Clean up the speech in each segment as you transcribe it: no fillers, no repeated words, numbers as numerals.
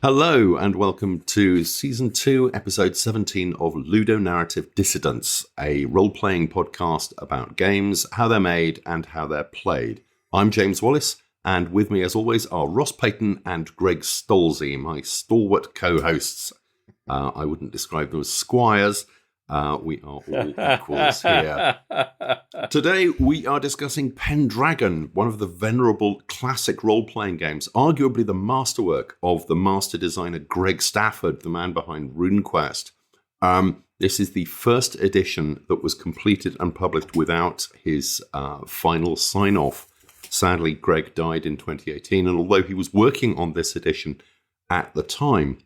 Hello and welcome to Season 2, Episode 17 of Ludonarrative Dissidents, a role-playing podcast about games, how they're made, and how they're played. I'm James Wallace, and with me, as always, are Ross Payton and Greg Stolze, my stalwart co-hosts. I wouldn't describe them as squires. We are all equals here. Today, we are discussing Pendragon, one of the venerable classic role-playing games, arguably the masterwork of the master designer Greg Stafford, the man behind RuneQuest. This is the first edition that was completed and published without his final sign-off. Sadly, Greg died in 2018, and although he was working on this edition at the time,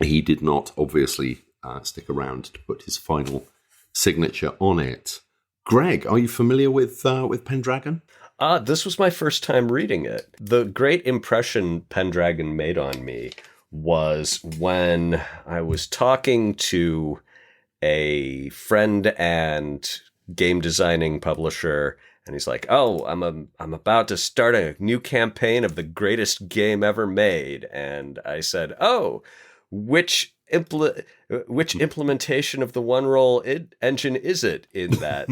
he did not obviously stick around to put his final signature on it. Greg, are you familiar with Pendragon? This was my first time reading it. The great impression Pendragon made on me was when I was talking to a friend and game designing publisher, and he's like, "Oh, I'm about to start a new campaign of the greatest game ever made," and I said, "Oh, which implementation of the one roll engine is it in that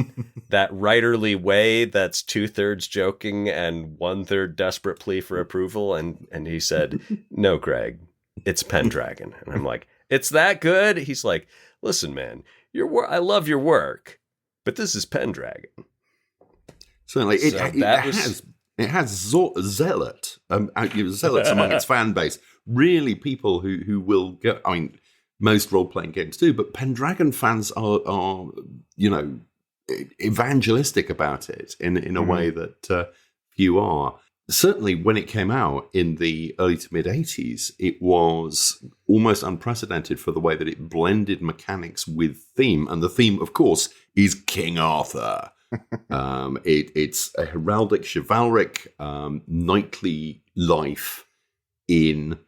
writerly way that's 2/3 joking and 1/3 desperate plea for approval?" And he said, "No, Greg, it's Pendragon." And I'm like, "It's that good?" He's like, "Listen, man, I love your work, but this is Pendragon." Certainly, it has zealots among its fan base. Really, people who will go. I mean, most role-playing games do, but Pendragon fans are evangelistic about it in a way that few are. Certainly, when it came out in the early to mid-'80s, it was almost unprecedented for the way that it blended mechanics with theme, and the theme, of course, is King Arthur. It's a heraldic, chivalric, knightly life in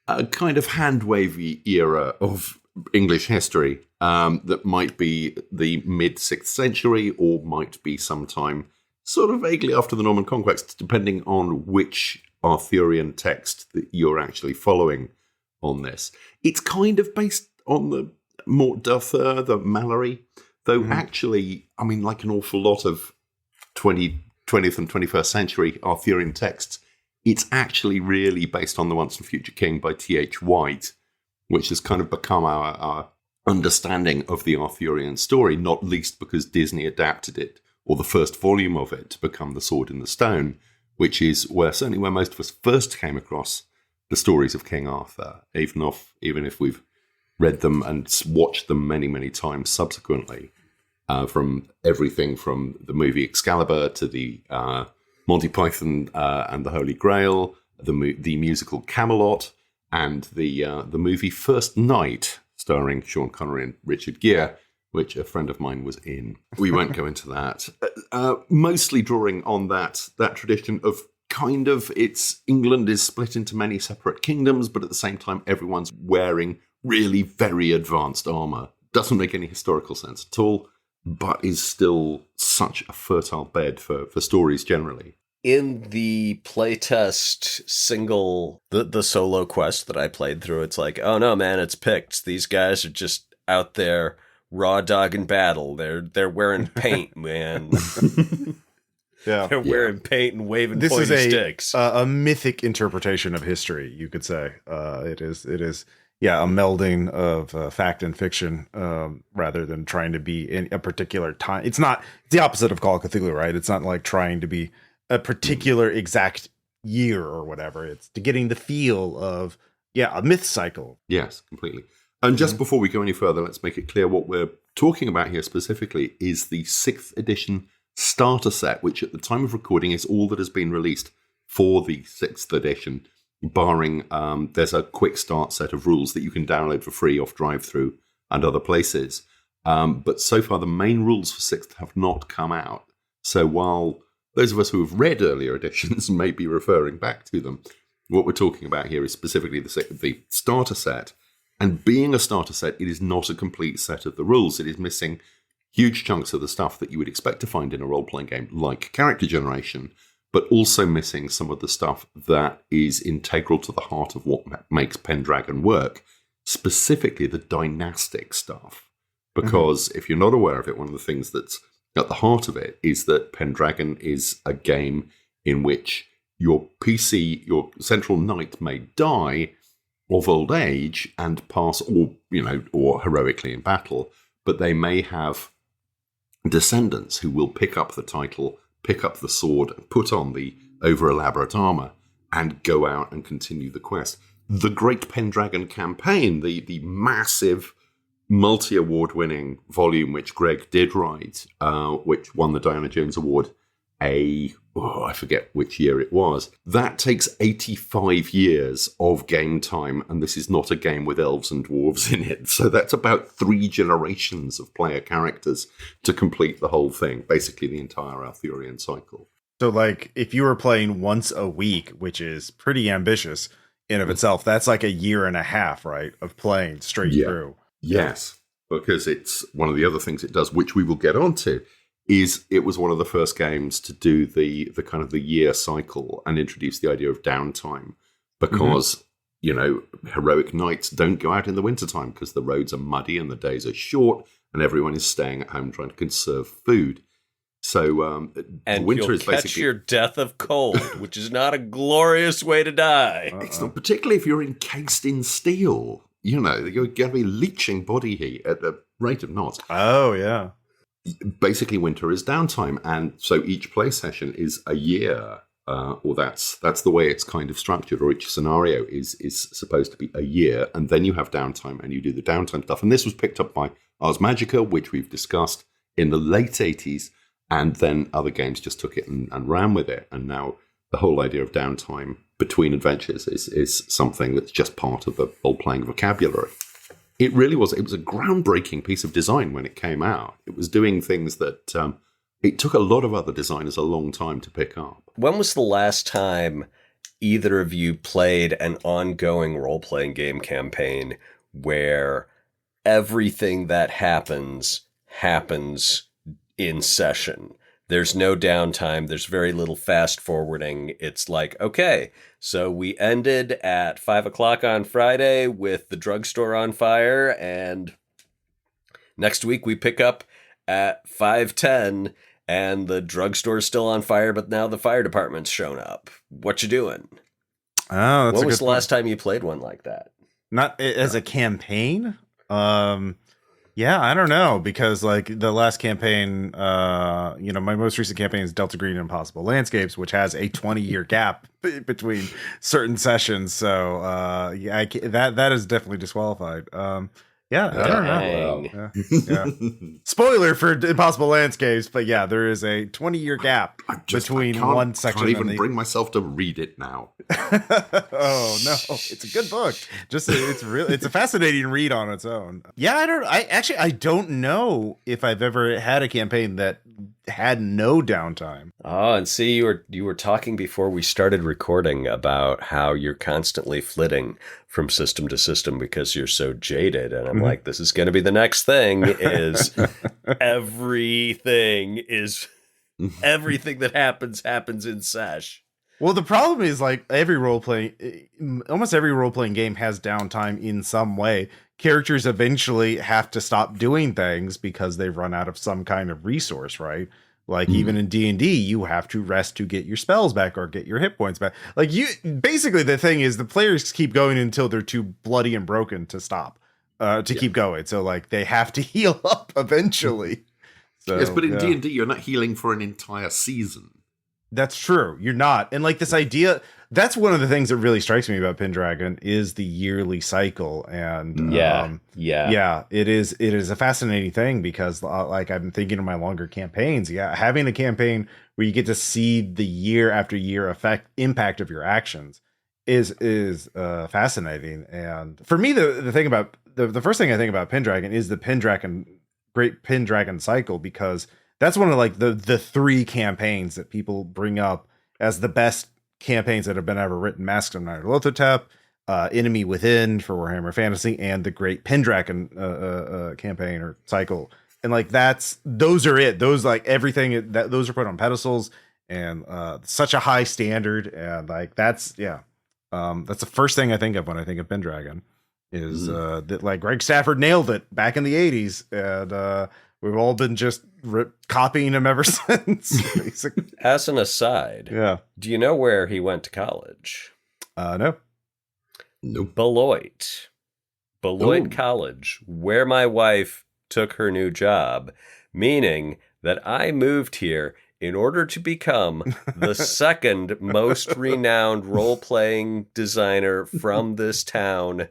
a kind of hand-wavy era of English history that might be the mid-6th century or might be sometime sort of vaguely after the Norman Conquest, depending on which Arthurian text that you're actually following on this. It's kind of based on the Morte d'Arthur, the Mallory, though actually, I mean, like an awful lot of 20th and 21st century Arthurian texts, it's actually really based on The Once and Future King by T.H. White, which has kind of become our understanding of the Arthurian story, not least because Disney adapted it, or the first volume of it, to become The Sword in the Stone, which is certainly where most of us first came across the stories of King Arthur, even if we've read them and watched them many, many times subsequently, from everything from the movie Excalibur to the Monty Python and the Holy Grail, the musical Camelot, and the movie First Night, starring Sean Connery and Richard Gere, which a friend of mine was in. We won't go into that. Mostly drawing on that tradition of kind of England is split into many separate kingdoms, but at the same time everyone's wearing really very advanced armor. Doesn't make any historical sense at all, but is still such a fertile bed for stories generally. In the playtest single, the solo quest that I played through, it's like, oh no, man, it's Picts. These guys are just out there raw dogging battle. They're wearing paint, man. Yeah, they're wearing paint and waving pointy sticks. This is a mythic interpretation of history, you could say. It is. Yeah, a melding of fact and fiction, rather than trying to be in a particular time. It's the opposite of Call of Cthulhu, right? It's not like trying to be a particular exact year or whatever. It's to getting the feel of, a myth cycle. Yes, completely. And just before we go any further, let's make it clear what we're talking about here specifically is the 6th edition starter set, which at the time of recording is all that has been released for the 6th edition. Barring there's a quick start set of rules that you can download for free off DriveThru and other places. But so far, the main rules for 6th have not come out. So while those of us who have read earlier editions may be referring back to them, what we're talking about here is specifically the starter set. And being a starter set, it is not a complete set of the rules. It is missing huge chunks of the stuff that you would expect to find in a role-playing game, like character generation, but also missing some of the stuff that is integral to the heart of what makes Pendragon work, specifically the dynastic stuff. Because if you're not aware of it, one of the things that's at the heart of it is that Pendragon is a game in which your PC, your central knight, may die of old age and pass, or heroically in battle, but they may have descendants who will pick up the title, pick up the sword, and put on the over-elaborate armor, and go out and continue the quest. The Great Pendragon Campaign, the massive multi-award-winning volume which Greg did write, which won the Diana Jones Award I forget which year it was. That takes 85 years of game time, and this is not a game with elves and dwarves in it. So that's about 3 generations of player characters to complete the whole thing, basically the entire Arthurian cycle. So, like, if you were playing once a week, which is pretty ambitious in of itself, that's like a year and a half, right, of playing straight through. Yes, because it's one of the other things it does, which we will get onto, is it was one of the first games to do the kind of the year cycle and introduce the idea of downtime, because, heroic knights don't go out in the wintertime because the roads are muddy and the days are short and everyone is staying at home trying to conserve food. So and winter you'll is catch basically your death of cold, which is not a glorious way to die. It's not, particularly if you're encased in steel. You're going to be leaching body heat at the rate of knots. Oh, yeah. Basically, winter is downtime, and so each play session is a year, or that's the way it's kind of structured, or each scenario is supposed to be a year, and then you have downtime, and you do the downtime stuff. And this was picked up by Ars Magica, which we've discussed in the late 80s, and then other games just took it and ran with it, and now the whole idea of downtime between adventures is something that's just part of the role-playing vocabulary. It really was. It was a groundbreaking piece of design when it came out. It was doing things that it took a lot of other designers a long time to pick up. When was the last time either of you played an ongoing role-playing game campaign where everything that happens in session? There's no downtime. There's very little fast forwarding. It's like, okay, so we ended at 5:00 on Friday with the drugstore on fire, and next week we pick up at 5:10 and the drugstore's still on fire, but now the fire department's shown up. What you doing? Oh, that's when was the last time you played one like that? Not as a campaign? Yeah, I don't know, because like the last campaign, my most recent campaign is Delta Green and Impossible Landscapes, which has a 20-year gap between certain sessions. So that is definitely disqualified. Yeah, I don't know. Yeah. Spoiler for Impossible Landscapes, but yeah, there is a 20-year gap between one section. I can't even bring myself to read it now. Oh no, it's a good book. It's a fascinating read on its own. Yeah, I don't know if I've ever had a campaign that had no downtime. Oh, and see, you were talking before we started recording about how you're constantly flitting from system to system because you're so jaded, and I'm like, this is going to be the next thing. Is everything that happens in sesh. Well, the problem is like almost every role-playing game has downtime in some way. Characters eventually have to stop doing things because they've run out of some kind of resource, right? Like even in D&D, you have to rest to get your spells back or get your hit points back. Like basically the thing is the players keep going until they're too bloody and broken to stop, keep going. So like they have to heal up eventually. So, yes, but in D&D, you're not healing for an entire season. That's true. You're not. And like this idea, that's one of the things that really strikes me about Pendragon is the yearly cycle. And it is a fascinating thing because like I've been thinking of my longer campaigns. Yeah. Having a campaign where you get to see the year after year impact of your actions is fascinating. And for me, the thing about the first thing I think about Pendragon is the Great Pendragon cycle, because that's one of like the 3 campaigns that people bring up as the best campaigns that have been ever written: Masks of Nyarlathotep, Enemy Within for Warhammer Fantasy, and the Great Pendragon campaign or cycle. And like those are it. Those like everything those are put on pedestals, and such a high standard, and like that's the first thing I think of when I think of Pendragon is that like Greg Stafford nailed it back in the 80s, and we've all been just copying him ever since. Basically. As an aside, do you know where he went to college? No. Nope. Beloit College, where my wife took her new job, meaning that I moved here in order to become the second most renowned role-playing designer from this town,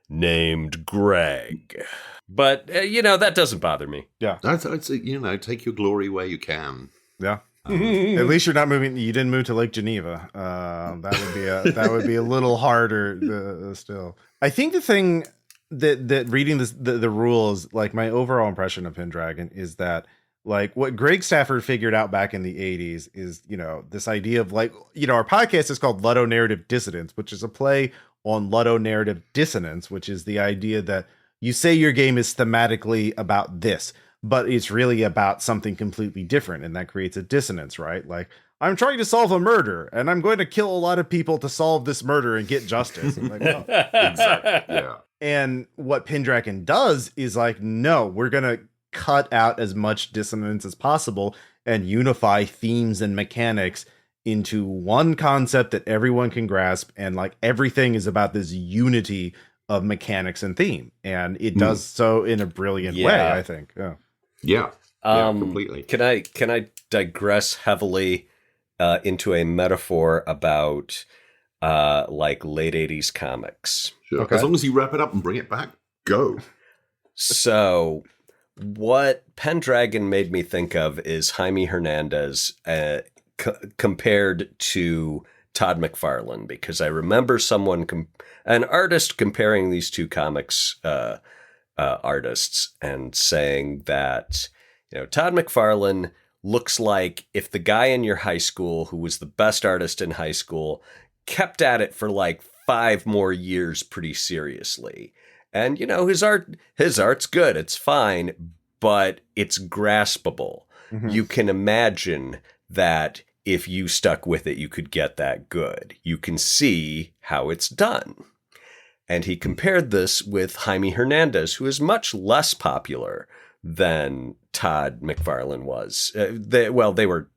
named Greg. But, that doesn't bother me. Yeah. That's take your glory where you can. Yeah. At least you're not moving. You didn't move to Lake Geneva. That would be a little harder still. I think the thing that reading the rules, like my overall impression of Pendragon is that like what Greg Stafford figured out back in the 80s is, this idea of like, our podcast is called Ludonarrative Dissidents, which is a play on Ludonarrative dissonance, which is the idea that you say your game is thematically about this, but it's really about something completely different. And that creates a dissonance, right? Like, I'm trying to solve a murder and I'm going to kill a lot of people to solve this murder and get justice. I'm like, well, exactly. Yeah. And what Pendragon does is like, no, we're going to cut out as much dissonance as possible and unify themes and mechanics into one concept that everyone can grasp. And like everything is about this unity of mechanics and theme. And it does so in a brilliant way, I think. Yeah. Completely. Can I digress heavily into a metaphor about like late 80s comics? Sure. Okay. As long as you wrap it up and bring it back, go. So what Pendragon made me think of is Jaime Hernandez compared to Todd McFarlane, because I remember an artist comparing these two comics artists and saying that, Todd McFarlane looks like if the guy in your high school who was the best artist in high school kept at it for like 5 more years pretty seriously. And, his art's good. It's fine, but it's graspable. Mm-hmm. You can imagine that if you stuck with it, you could get that good. You can see how it's done. And he compared this with Jaime Hernandez, who is much less popular than Todd McFarlane was. They were,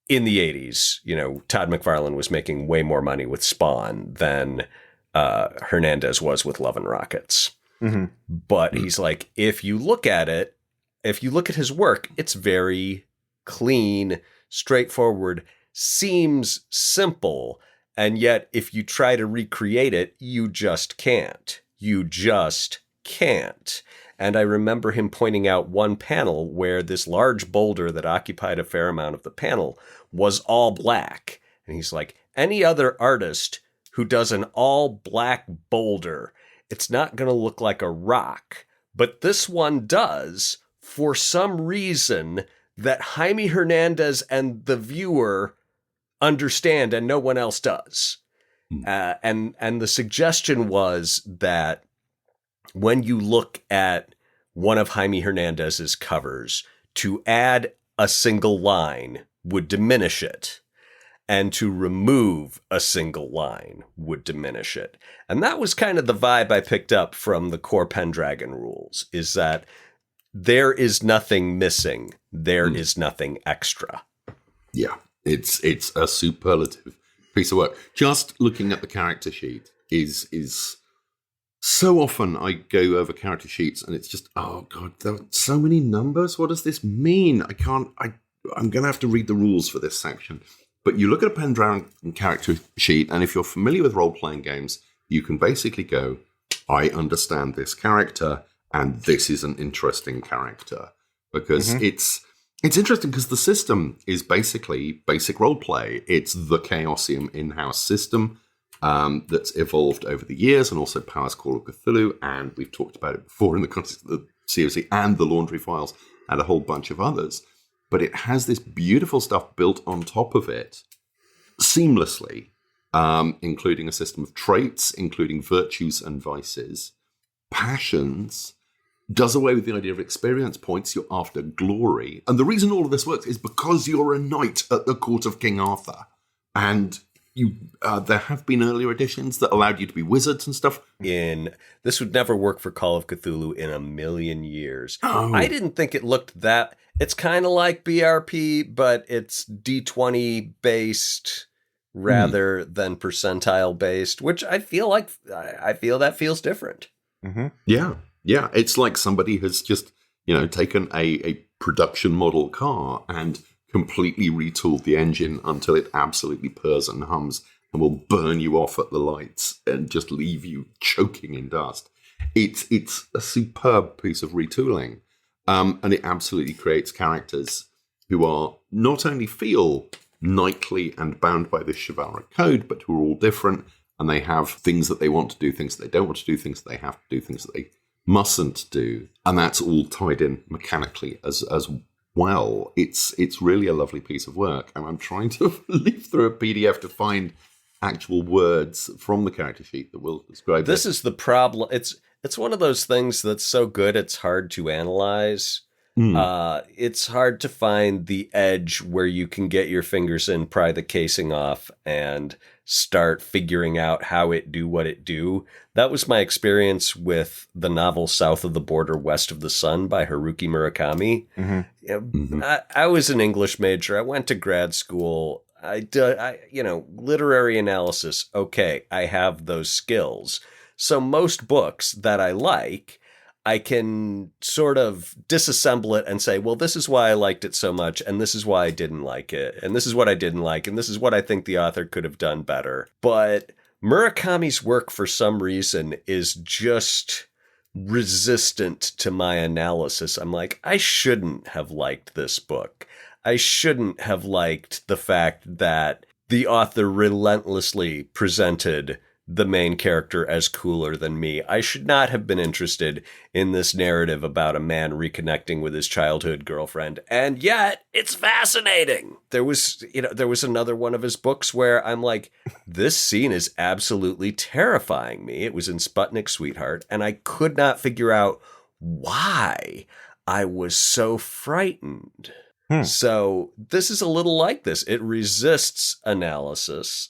in the 80s, Todd McFarlane was making way more money with Spawn than Hernandez was with Love and Rockets. Mm-hmm. But he's like, if you look at his work, it's very clean, straightforward, seems simple. And yet, if you try to recreate it, you just can't. And I remember him pointing out one panel where this large boulder that occupied a fair amount of the panel was all black. And he's like, any other artist who does an all black boulder, it's not going to look like a rock. But this one does, for some reason that Jaime Hernandez and the viewer understand and no one else does. And the suggestion was that when you look at one of Jaime Hernandez's covers, to add a single line would diminish it, and to remove a single line would diminish it. And that was kind of the vibe I picked up from the core Pendragon rules, is that there is nothing missing. There is nothing extra. Yeah, it's a superlative piece of work. Just looking at the character sheet is so often I go over character sheets and it's just, oh God, there are so many numbers. What does this mean? I'm going to have to read the rules for this section. But you look at a Pendragon character sheet, and if you're familiar with role-playing games, you can basically go, I understand this character, and this is an interesting character. Because it's interesting because the system is basically basic role-play. It's the Chaosium in-house system that's evolved over the years, and also Power's Call of Cthulhu, and we've talked about it before in the context of the COC and the Laundry Files, and a whole bunch of others. But it has this beautiful stuff built on top of it seamlessly, including a system of traits, including virtues and vices, passions, does away with the idea of experience points. You're after glory. And the reason all of this works is because you're a knight at the court of King Arthur. And there have been earlier editions that allowed you to be wizards and stuff. This would never work for Call of Cthulhu in a million years. Oh. I didn't think it looked that. It's kind of like BRP, but it's D20 based rather than percentile based, which I feel that feels different. Mm-hmm. Yeah. It's like somebody has just, taken a production model car and completely retooled the engine until it absolutely purrs and hums and will burn you off at the lights and just leave you choking in dust. It's a superb piece of retooling, and it absolutely creates characters who are not only feel knightly and bound by this chivalric code, but who are all different, and they have things that they want to do, things that they don't want to do, things that they have to do, things that they mustn't do, and that's all tied in mechanically as well. It's really a lovely piece of work, and I'm trying to leaf through a PDF to find actual words from the character sheet that will describe this. Is the problem. It's one of those things that's so good it's hard to analyze. It's hard to find the edge where you can get your fingers in, pry the casing off, and start figuring out how it do what it do. That was my experience with the novel South of the Border, West of the Sun by Haruki Murakami. Mm-hmm. I was an English major. I went to grad school. Literary analysis. Okay, I have those skills. So most books that I like, I can sort of disassemble it and say, well, this is why I liked it so much, and this is why I didn't like it, and this is what I didn't like, and this is what I think the author could have done better. But Murakami's work, for some reason, is just resistant to my analysis. I'm like, I shouldn't have liked this book. I shouldn't have liked the fact that the author relentlessly presented the main character as cooler than me. I should not have been interested in this narrative about a man reconnecting with his childhood girlfriend. And yet it's fascinating. There was another one of his books where I'm like, this scene is absolutely terrifying me. It was in Sputnik Sweetheart, and I could not figure out why I was so frightened. So this is a little like this. It resists analysis.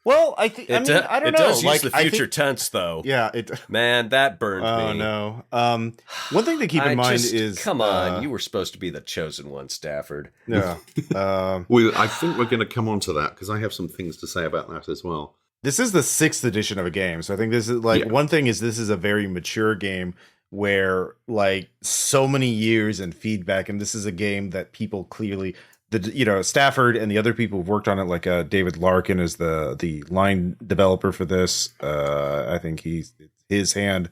Well, I think I don't know. It does use the future tense, though. Yeah, man, that burned me. Oh no. One thing to keep in mind is, come on, you were supposed to be the chosen one, Stafford. Yeah. I think we're going to come on to that because I have some things to say about that as well. This is the 6th edition of a game, so I think this is one thing is this is a very mature game where so many years and feedback, and this is a game that people clearly. Stafford and the other people who've worked on it, like David Larkin is the line developer for this. I think his hand,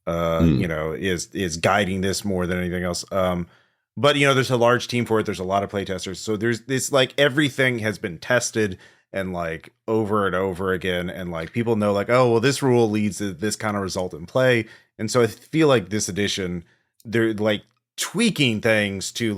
is guiding this more than anything else. But there's a large team for it. There's a lot of playtesters. So there's this everything has been tested and over and over again. And people know oh, well, this rule leads to this kind of result in play. And so I feel like this edition, they're tweaking things to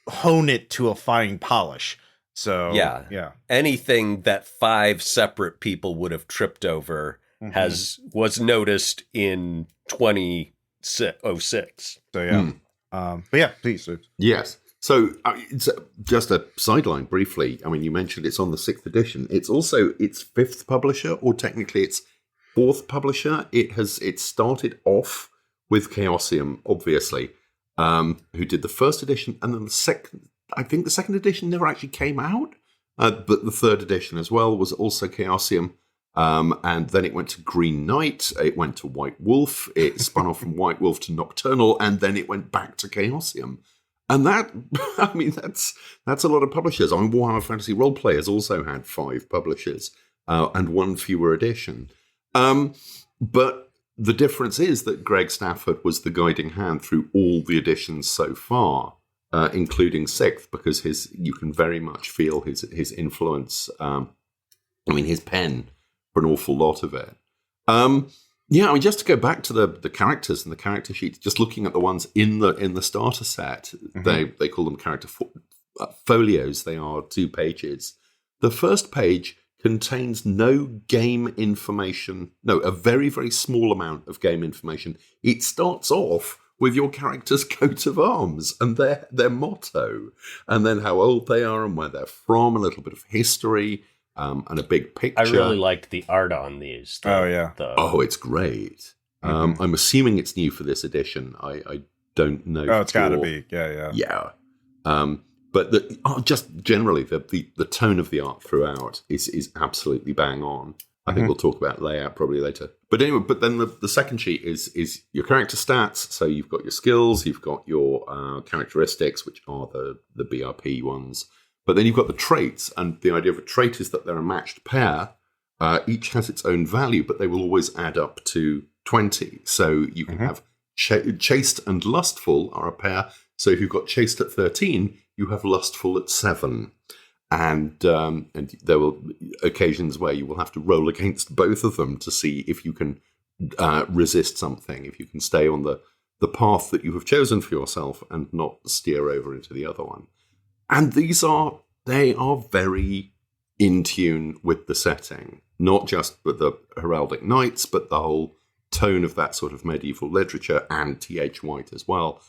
hone it to a fine polish. So yeah, anything that 5 separate people would have tripped over was noticed in 2006. So yeah, but yeah, please. Yes. So it's just a sideline briefly. I mean, you mentioned it's on the 6th edition. It's also its 5th publisher, or technically its 4th publisher. It started off with Chaosium, obviously. Who did the 1st edition, and then the second. I think the 2nd edition never actually came out, but the 3rd edition as well was also Chaosium. And then it went to Green Knight, it went to White Wolf, it spun off from White Wolf to Nocturnal, and then it went back to Chaosium. And that's a lot of publishers. I mean, Warhammer Fantasy Roleplayers also had 5 publishers and 1 fewer edition. But the difference is that Greg Stafford was the guiding hand through all the editions so far, including 6th, because you can very much feel his influence. His pen for an awful lot of it. Just to go back to the characters and the character sheets, just looking at the ones in the starter set, they call them character folios. They are 2 pages. The first page contains no game information. No, a very, very small amount of game information. It starts off with your character's coat of arms and their motto, and then how old they are and where they're from, a little bit of history, and a big picture. I really liked the art on these. It's great. I'm assuming it's new for this edition. I don't know. Oh, it's got to be. Yeah. But just generally, the tone of the art throughout is absolutely bang on. I think we'll talk about layout probably later. But anyway, then the second sheet is your character stats. So you've got your skills, you've got your characteristics, which are the BRP ones. But then you've got the traits, and the idea of a trait is that they're a matched pair. Each has its own value, but they will always add up to 20. So you can have chaste and lustful are a pair. So if you've got chaste at 13, you have lustful at 7. And there will occasions where you will have to roll against both of them to see if you can resist something, if you can stay on the path that you have chosen for yourself and not steer over into the other one. And they are very in tune with the setting, not just with the heraldic knights, but the whole tone of that sort of medieval literature, and T.H. White as well.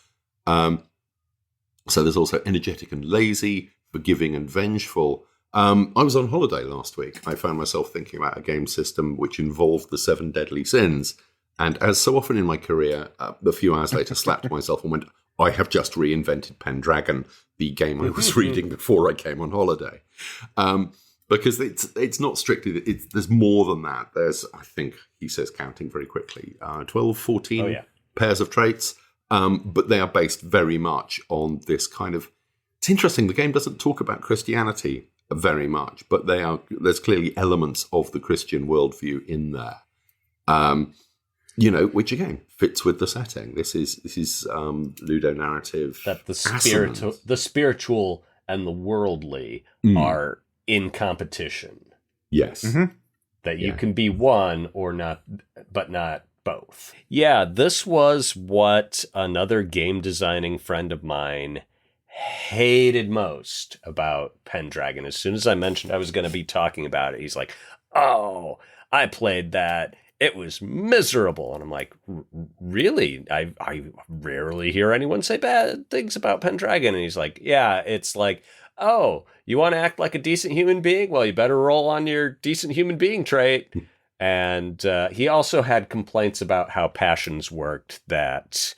So there's also energetic and lazy, forgiving and vengeful. I was on holiday last week. I found myself thinking about a game system which involved the 7 deadly sins. And as so often in my career, a few hours later, slapped myself and went, I have just reinvented Pendragon, the game I was reading before I came on holiday. Because it's not strictly, there's more than that. There's, I think, he says, counting very quickly, 12, 14 pairs of traits. But they are based very much on this kind of... It's interesting, the game doesn't talk about Christianity very much, but there's clearly elements of the Christian worldview in there. Which again fits with the setting. This is ludonarrative. That the spiritual and the worldly are in competition. Yes. That you can be one or not, but not both. Yeah, this was what another game designing friend of mine hated most about Pendragon. As soon as I mentioned I was going to be talking about it, he's like, "Oh, I played that. It was miserable." And I'm like, "Really? I rarely hear anyone say bad things about Pendragon." And he's like, "Yeah, it's like, oh, you want to act like a decent human being? Well, you better roll on your decent human being trait." And he also had complaints about how passions worked, that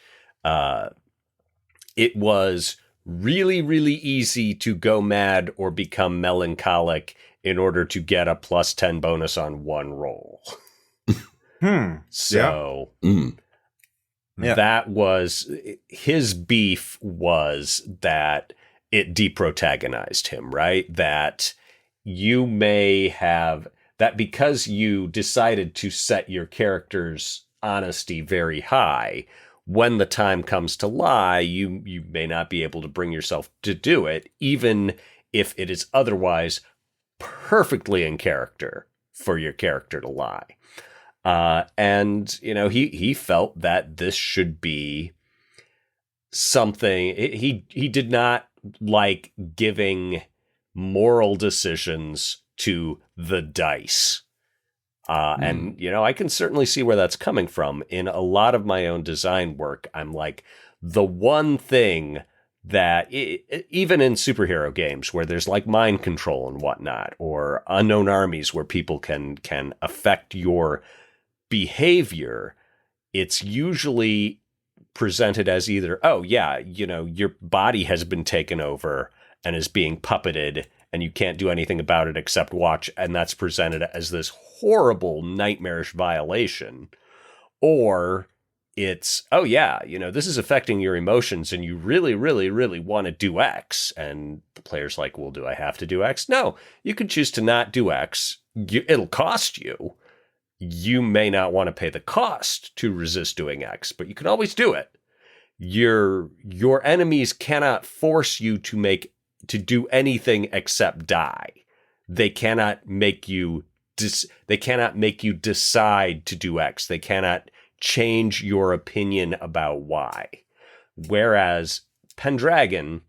it was really, really easy to go mad or become melancholic in order to get a +10 bonus on one roll. So that was his beef, was that it deprotagonized him, right? That you may have... that because you decided to set your character's honesty very high, when the time comes to lie, you may not be able to bring yourself to do it, even if it is otherwise perfectly in character for your character to lie. And he felt that this should be something. He did not like giving moral decisions to the dice. And, I can certainly see where that's coming from. In a lot of my own design work, I'm like, the one thing that, even in superhero games where there's like mind control and whatnot, or unknown armies where people can affect your behavior, it's usually presented as either, oh yeah, your body has been taken over and is being puppeted, and you can't do anything about it except watch, and that's presented as this horrible, nightmarish violation. Or it's, oh yeah, this is affecting your emotions, and you really, really, really want to do X. And the player's like, well, do I have to do X? No, you can choose to not do X. It'll cost you. You may not want to pay the cost to resist doing X, but you can always do it. Your enemies cannot force you to do anything except die. They cannot make you decide to do X. They cannot change your opinion about Y. Whereas Pendragon,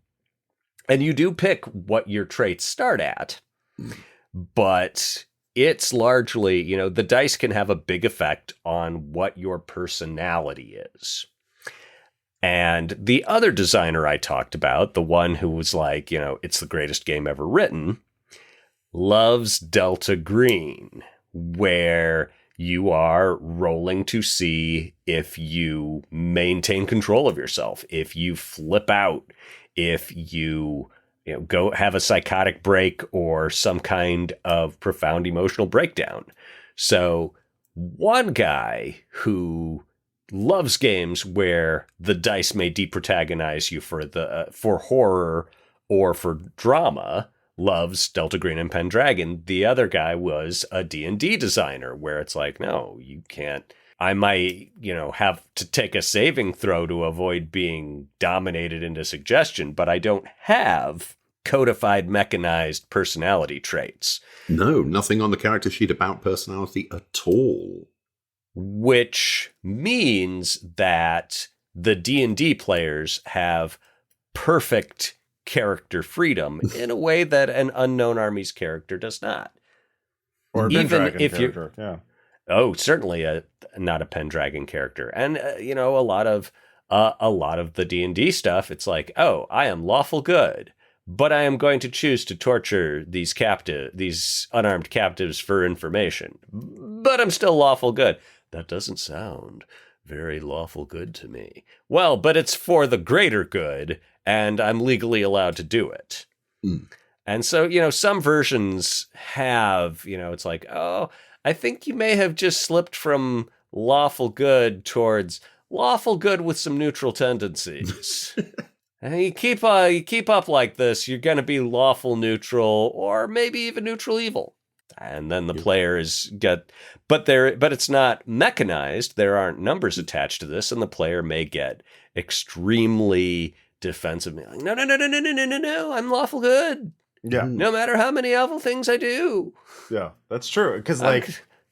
and you do pick what your traits start at, but it's largely, the dice can have a big effect on what your personality is. And the other designer I talked about, the one who was like, it's the greatest game ever written, loves Delta Green, where you are rolling to see if you maintain control of yourself, if you flip out, if you go have a psychotic break or some kind of profound emotional breakdown. So one guy who loves games where the dice may deprotagonize you for horror or for drama loves Delta Green and Pendragon. The other guy was a D&D designer where it's like, no, you can't. I might, have to take a saving throw to avoid being dominated into suggestion, but I don't have codified mechanized personality traits. No, nothing on the character sheet about personality at all. Which means that the D&D players have perfect character freedom in a way that an Unknown Armies character does not. Or a Pendragon character, yeah. Oh, certainly not a Pendragon character. And, a lot of the D&D stuff, it's like, oh, I am lawful good, but I am going to choose to torture these unarmed captives for information. But I'm still lawful good. That doesn't sound very lawful good to me. Well, but it's for the greater good, and I'm legally allowed to do it. Mm. And so, some versions have, it's like, oh, I think you may have just slipped from lawful good towards lawful good with some neutral tendencies. And you keep up like this, you're going to be lawful neutral or maybe even neutral evil. And then the players but it's not mechanized. There aren't numbers attached to this, and the player may get extremely defensive. Like, no, I'm lawful good. Yeah. No matter how many awful things I do. Yeah, that's true. Because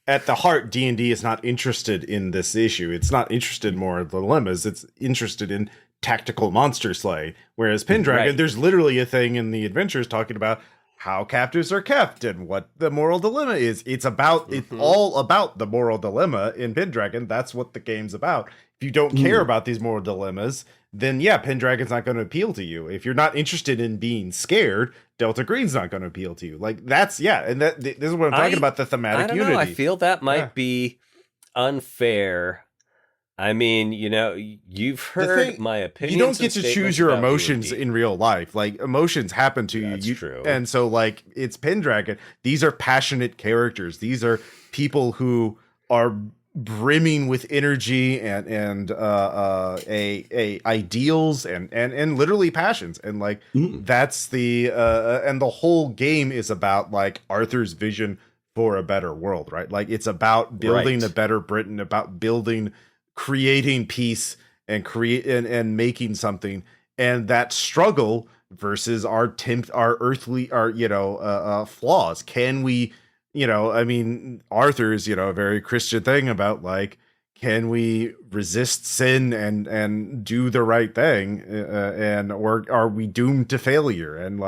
at the heart, D&D is not interested in this issue. It's not interested in moral dilemmas. It's interested in tactical monster slay. Whereas Pendragon, there's literally a thing in the adventures talking about how captives are kept and what the moral dilemma is. It's all about the moral dilemma in Pendragon. That's what the game's about. If you don't care about these moral dilemmas, then Pendragon's not going to appeal to you. If you're not interested in being scared, Delta Green's not going to appeal to you. Like this is what I'm talking about, the thematic unity. I feel that might be unfair. I mean, you've heard my opinion. You don't get to choose your emotions in real life. Like, emotions happen to you. That's true. And so, it's Pendragon. These are passionate characters. These are people who are brimming with energy and ideals and literally passions. And that's the and the whole game is about Arthur's vision for a better world, right? It's about building a better Britain, about creating peace and making something, and that struggle versus our earthly flaws. Can we, Arthur is a very Christian thing about can we resist sin and do the right thing, or are we doomed to failure? And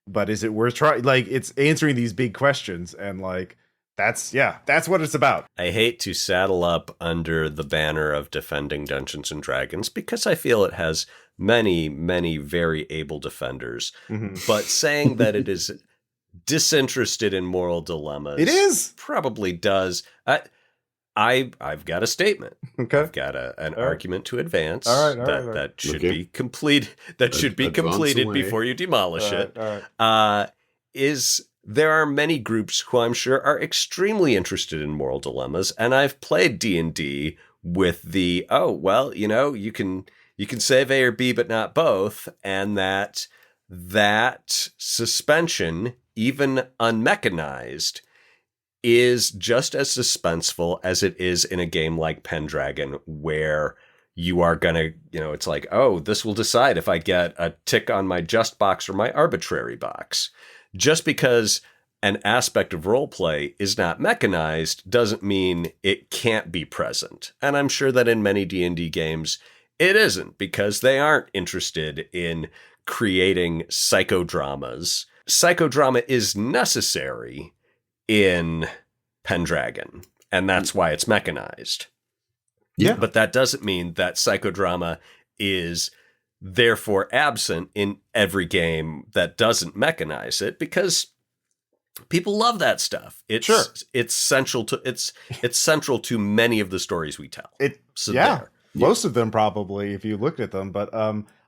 but is it worth trying? It's answering these big questions, and that's what it's about. I hate to saddle up under the banner of defending Dungeons and Dragons because I feel it has many, many very able defenders. Mm-hmm. But saying that it is disinterested in moral dilemmas, it is probably does. I've got a statement. Okay, I've got an argument to advance. That should be complete. That should be completed before you demolish it. There are many groups who I'm sure are extremely interested in moral dilemmas, and I've played D&D with the you can save A or B but not both, and that suspension, even unmechanized, is just as suspenseful as it is in a game like Pendragon, where you are gonna, it's like, oh, this will decide if I get a tick on my just box or my arbitrary box. Just because an aspect of roleplay is not mechanized doesn't mean it can't be present. And I'm sure that in many D&D games, it isn't, because they aren't interested in creating psychodramas. Psychodrama is necessary in Pendragon, and that's why it's mechanized. Yeah. But that doesn't mean that psychodrama is therefore absent in every game that doesn't mechanize it, because people love that stuff. It's central to many of the stories we tell. Most of them probably, if you looked at them. But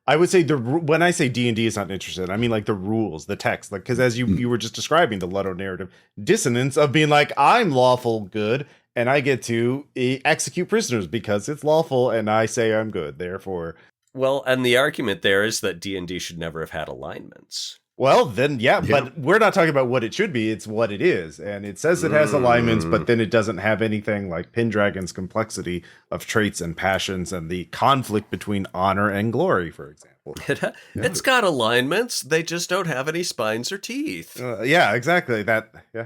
I would say when I say D&D is not interested, I mean like the rules, the text, like, because as you were just describing the Ludonarrative dissonance of being like, I'm lawful good and I get to execute prisoners because it's lawful and I say I'm good, therefore. Well, and the argument there is that D&D should never have had alignments. Well, then, but we're not talking about what it should be. It's what it is. And it says it has alignments, but then it doesn't have anything like Pendragon's complexity of traits and passions and the conflict between honor and glory, for example. It's got alignments. They just don't have any spines or teeth. Yeah, exactly. Yeah.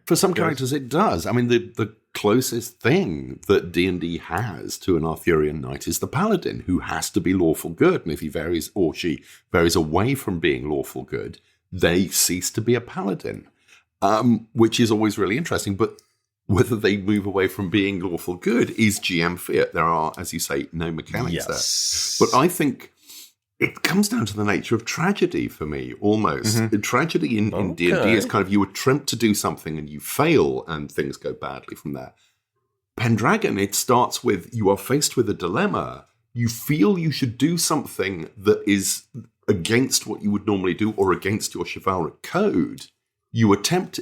For some characters, it does. I mean, the closest thing that D&D has to an Arthurian knight is the paladin, who has to be lawful good. And if he varies or she varies away from being lawful good, they cease to be a paladin, which is always really interesting. But whether they move away from being lawful good is GM fiat. There are, as you say, no mechanics there. But I think it comes down to the nature of tragedy for me, almost. Mm-hmm. Tragedy in D&D is kind of, you attempt to do something and you fail and things go badly from there. Pendragon, it starts with, you are faced with a dilemma. You feel you should do something that is against what you would normally do or against your chivalric code. You attempt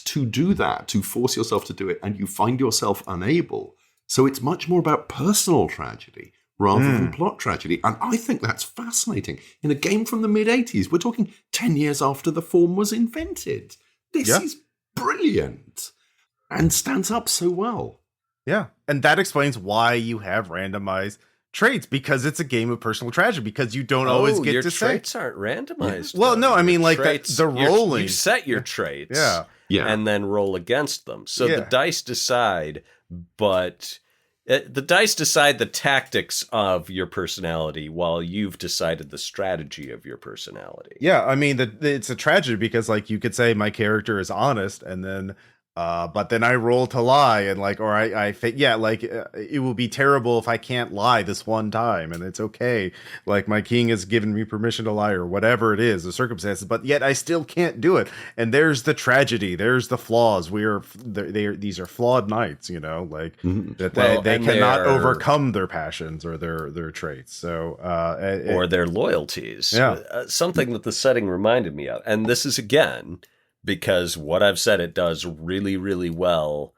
to do that, to force yourself to do it, and you find yourself unable. So it's much more about personal tragedy rather than plot tragedy. And I think that's fascinating. In a game from the mid-'80s, we're talking 10 years after the form was invented. This is brilliant and stands up so well. Yeah, and that explains why you have randomized traits, because it's a game of personal tragedy, because you don't always get to say. Your traits aren't randomized. Yeah. Well, no, I mean like traits, the rolling. You set your traits and then roll against them. So the dice decide, but... the dice decide the tactics of your personality while you've decided the strategy of your personality. Yeah, I mean, it's a tragedy because, like, you could say my character is honest, and then, but then I roll to lie, and like, or it will be terrible if I can't lie this one time, and it's okay. Like, my king has given me permission to lie, or whatever it is, the circumstances, but yet I still can't do it. And there's the tragedy, there's the flaws. These are flawed knights, you know, like that they cannot overcome their passions or their traits. So, or their loyalties. Yeah, something that the setting reminded me of, and this is again, because what I've said it does really, really well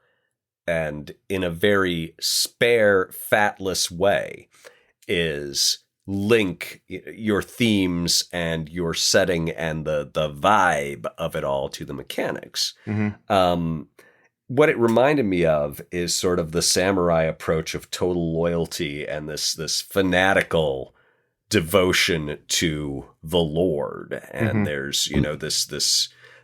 and in a very spare, fatless way is link your themes and your setting and the vibe of it all to the mechanics. Mm-hmm. What it reminded me of is sort of the samurai approach of total loyalty and this fanatical devotion to the Lord. And there's,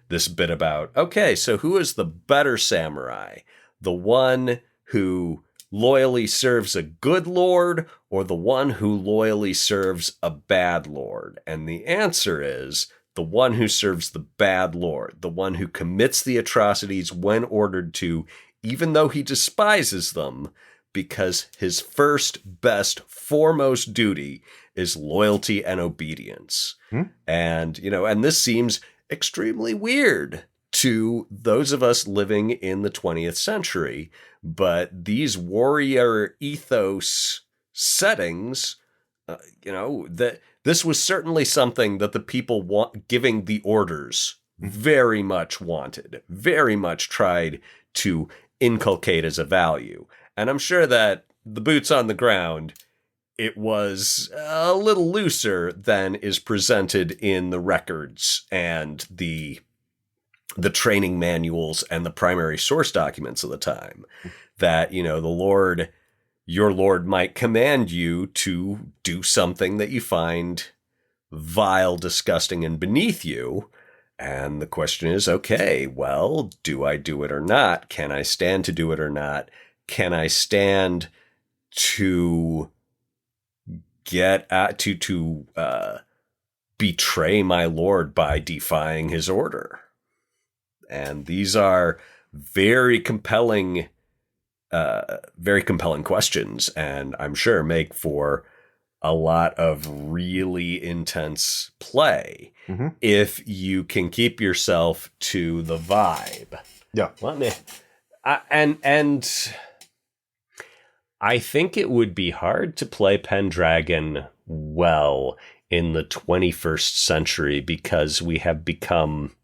this bit about, okay, so who is the better samurai? The one who loyally serves a good lord or the one who loyally serves a bad lord? And the answer is the one who serves the bad lord, the one who commits the atrocities when ordered to, even though he despises them, because his first, best, foremost duty is loyalty and obedience. And, and this seems extremely weird to those of us living in the 20th century, but these warrior ethos settings, that this was certainly something that the people giving the orders very much wanted, very much tried to inculcate as a value. And I'm sure that the boots on the ground, it was a little looser than is presented in the records and the training manuals and the primary source documents of the time. That, your Lord might command you to do something that you find vile, disgusting, and beneath you. And the question is, okay, well, do I do it or not? Can I stand to do it or not? Can I stand to betray my Lord by defying his order? And these are very compelling questions, and I'm sure make for a lot of really intense play if you can keep yourself to the vibe. Yeah. And I think it would be hard to play Pendragon well in the 21st century because we have become,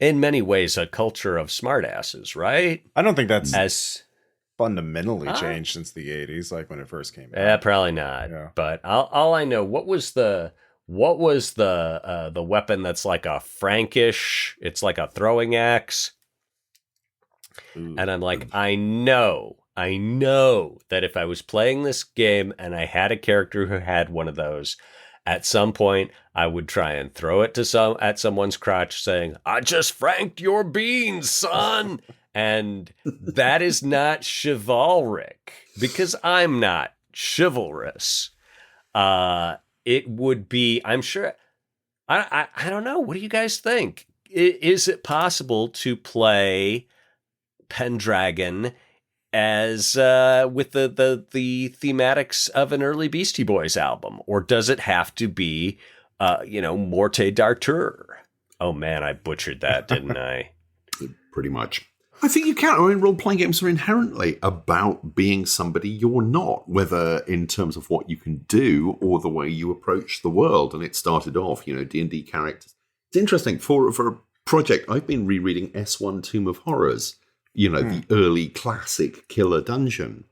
in many ways, a culture of smartasses, right? I don't think that's as fundamentally changed since the 80s, like when it first came out. Probably not. Yeah. But all I know, what was the weapon that's like a Frankish? It's like a throwing axe. Ooh. And I'm like, I know that if I was playing this game and I had a character who had one of those, at some point I would try and throw it at someone's crotch saying, I just franked your beans, son. And that is not chivalric because I'm not chivalrous. It would be, I'm sure, I don't know. What do you guys think? Is it possible to play Pendragon as with the thematics of an early Beastie Boys album, or does it have to be Morte d'Arthur? Oh man, I butchered that, didn't I? Pretty much. I think you can. I mean, role-playing games are inherently about being somebody you're not, whether in terms of what you can do or the way you approach the world. And it started off, D&D characters. It's interesting. For a project, I've been rereading S1 Tomb of Horrors, the early classic killer dungeon.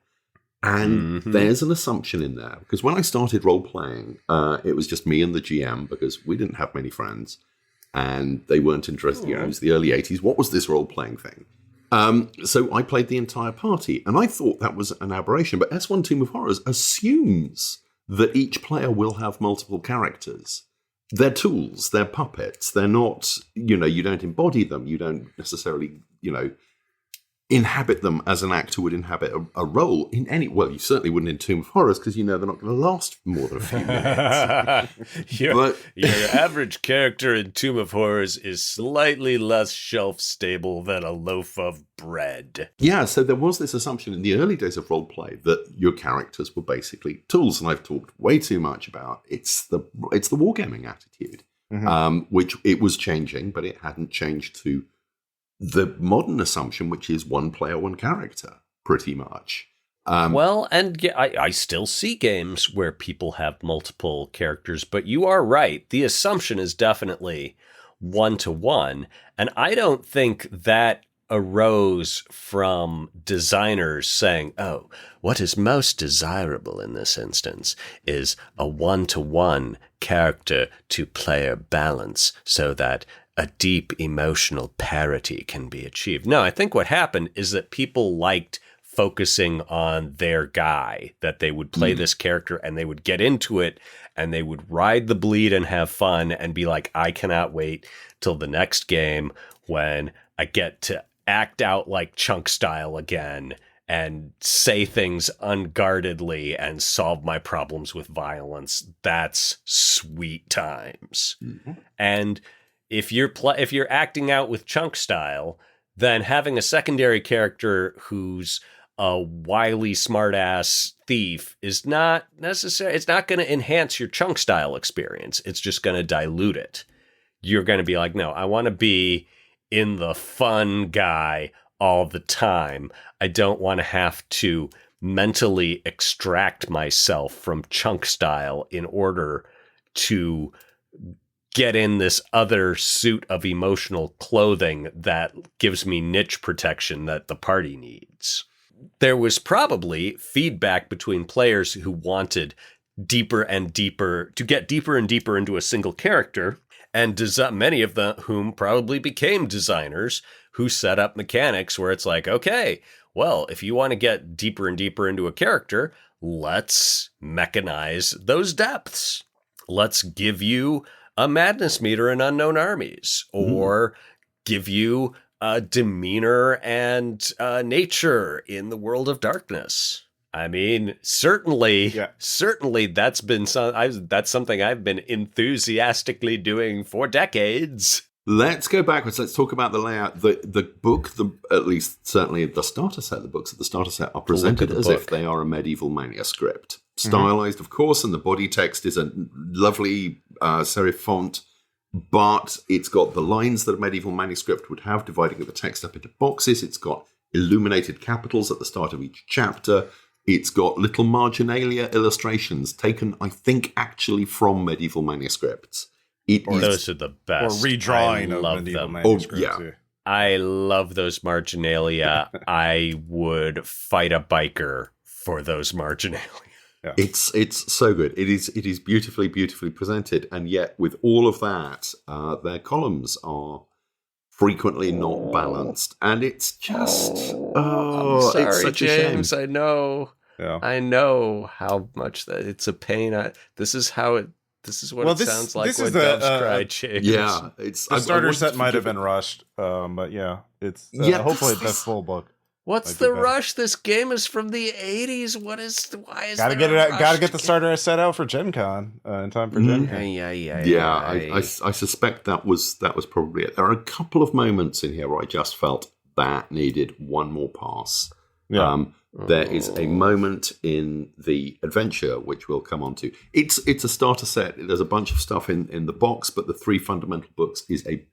And there's an assumption in there. Because when I started role-playing, it was just me and the GM because we didn't have many friends. And they weren't interested. It was the early 80s. What was this role-playing thing? So I played the entire party, and I thought that was an aberration. But S1 Tomb of Horrors assumes that each player will have multiple characters. They're tools, they're puppets. They're not, you don't embody them. You don't necessarily, inhabit them as an actor would inhabit a role in any. Well, you certainly wouldn't in Tomb of Horrors because they're not going to last more than a few minutes. Your average character in Tomb of Horrors is slightly less shelf stable than a loaf of bread. Yeah, so there was this assumption in the early days of role play that your characters were basically tools, and I've talked way too much about it's the wargaming attitude, which it was changing, but it hadn't changed to the modern assumption, which is one player, one character, pretty much. I still see games where people have multiple characters, but you are right. The assumption is definitely 1-to-1. And I don't think that arose from designers saying, oh, what is most desirable in this instance is a 1-to-1 character to player balance so that a deep emotional parity can be achieved. No, I think what happened is that people liked focusing on their guy, that they would play this character and they would get into it and they would ride the bleed and have fun and be like, I cannot wait till the next game when I get to act out like Chunk style again and say things unguardedly and solve my problems with violence. That's sweet times. And if you're acting out with Chunk style, then having a secondary character who's a wily smartass thief is not necessary. It's not going to enhance your Chunk style experience. It's just going to dilute it. You're going to be like, no, I want to be in the fun guy all the time. I don't want to have to mentally extract myself from Chunk style in order to get in this other suit of emotional clothing that gives me niche protection that the party needs. There was probably feedback between players who wanted deeper and deeper into a single character, and many of them whom probably became designers who set up mechanics where it's like, okay, well, if you want to get deeper and deeper into a character, let's mechanize those depths. Let's give you a madness meter in Unknown Armies, or give you a demeanor and nature in the World of Darkness. I mean, certainly that's been that's something I've been enthusiastically doing for decades. let's go backwards. Let's talk about the layout. The book, at least certainly the starter set, the books of the starter set are presented as if they are a medieval manuscript. Stylized, of course, and the body text is a lovely serif font, but it's got the lines that a medieval manuscript would have, dividing the text up into boxes. It's got illuminated capitals at the start of each chapter. It's got little marginalia illustrations taken, I think, actually from medieval manuscripts. Those are the best. Or redrawing of medieval manuscripts. Yeah. I love those marginalia. I would fight a biker for those marginalia. Yeah. It's so good. It is beautifully presented, and yet with all of that, their columns are frequently not balanced, and it's just I'm sorry, it's such James. a shame. I know. Yeah. I know how much that it's a pain. This is what it sounds like when doves cry, James. Yeah, the starter set might have been rushed, but yeah, it's hopefully it's a full book. What's the rush? This game is from the 80s. Why is gotta get it? Gotta get the starter set out for Gen Con in time for Gen Con. Yeah. I suspect that was probably it. There are a couple of moments in here where I just felt that needed one more pass. Yeah. There is a moment in the adventure which we'll come on to. It's a starter set. There's a bunch of stuff in the box, but the three fundamental books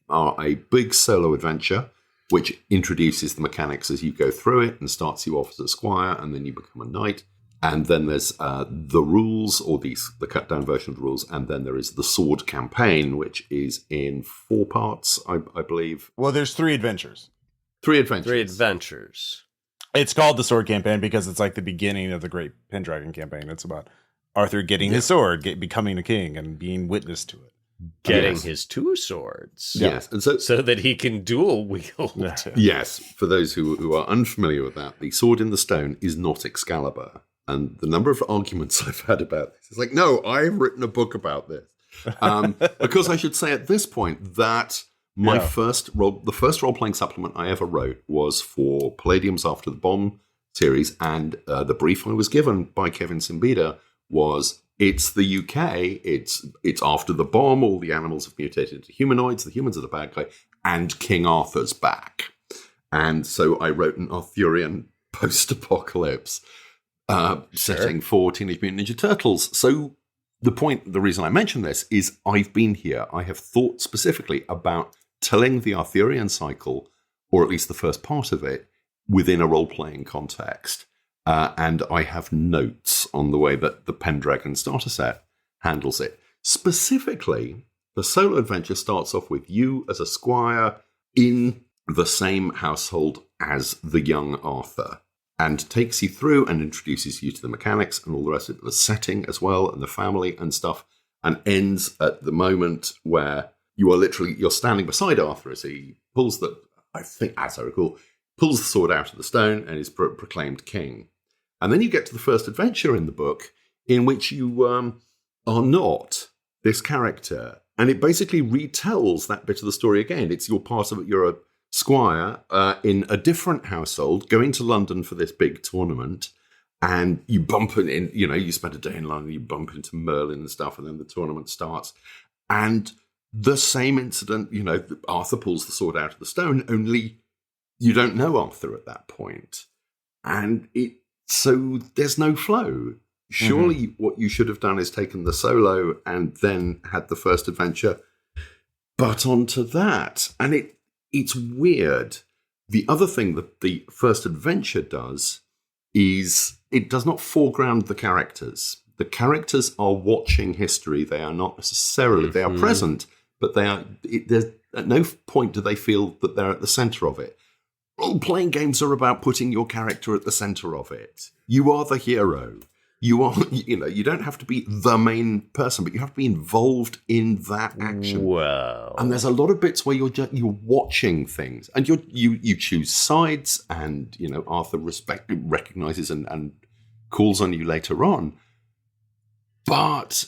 are a big solo adventure, which introduces the mechanics as you go through it and starts you off as a squire, and then you become a knight. And then there's the rules, or the cut down version of the rules, and then there is the sword campaign, which is in 4 parts, I believe. Well, there's 3 adventures. 3 adventures. It's called the sword campaign because it's like the beginning of the Great Pendragon campaign. It's about Arthur getting his sword, becoming a king, and being witness to it. Getting his 2 swords. Yes. And so that he can dual wield. Yes. For those who are unfamiliar with that, the sword in the stone is not Excalibur. And the number of arguments I've had about this is like, no, I've written a book about this. Because I should say at this point that the first role-playing supplement I ever wrote was for Palladium's After the Bomb series. And the brief I was given by Kevin Simbida was, it's the UK, it's after the bomb, all the animals have mutated into humanoids, the humans are the bad guy, and King Arthur's back. And so I wrote an Arthurian post-apocalypse setting for Teenage Mutant Ninja Turtles. So the reason I mention this is I've been here. I have thought specifically about telling the Arthurian cycle, or at least the first part of it, within a role-playing context. And I have notes on the way that the Pendragon starter set handles it. Specifically, the solo adventure starts off with you as a squire in the same household as the young Arthur, and takes you through and introduces you to the mechanics and all the rest of it, the setting as well, and the family and stuff, and ends at the moment where you're standing beside Arthur as he pulls the sword out of the stone and is proclaimed king. And then you get to the first adventure in the book in which you are not this character. And it basically retells that bit of the story again. It's your part of it. You're a squire in a different household going to London for this big tournament. And you bump in, you spend a day in London, you bump into Merlin and stuff, and then the tournament starts. And the same incident, Arthur pulls the sword out of the stone, only you don't know Arthur at that point. And so there's no flow. Surely what you should have done is taken the solo and then had the first adventure butt onto that. And it's weird. The other thing that the first adventure does is it does not foreground the characters. The characters are watching history. They are not necessarily, they are present, but there's at no point do they feel that they're at the center of it. Role-playing games are about putting your character at the center of it. You are the hero. You are, you don't have to be the main person, but you have to be involved in that action. Well, and there's a lot of bits where you're watching things, and you choose sides, and Arthur recognizes and calls on you later on. But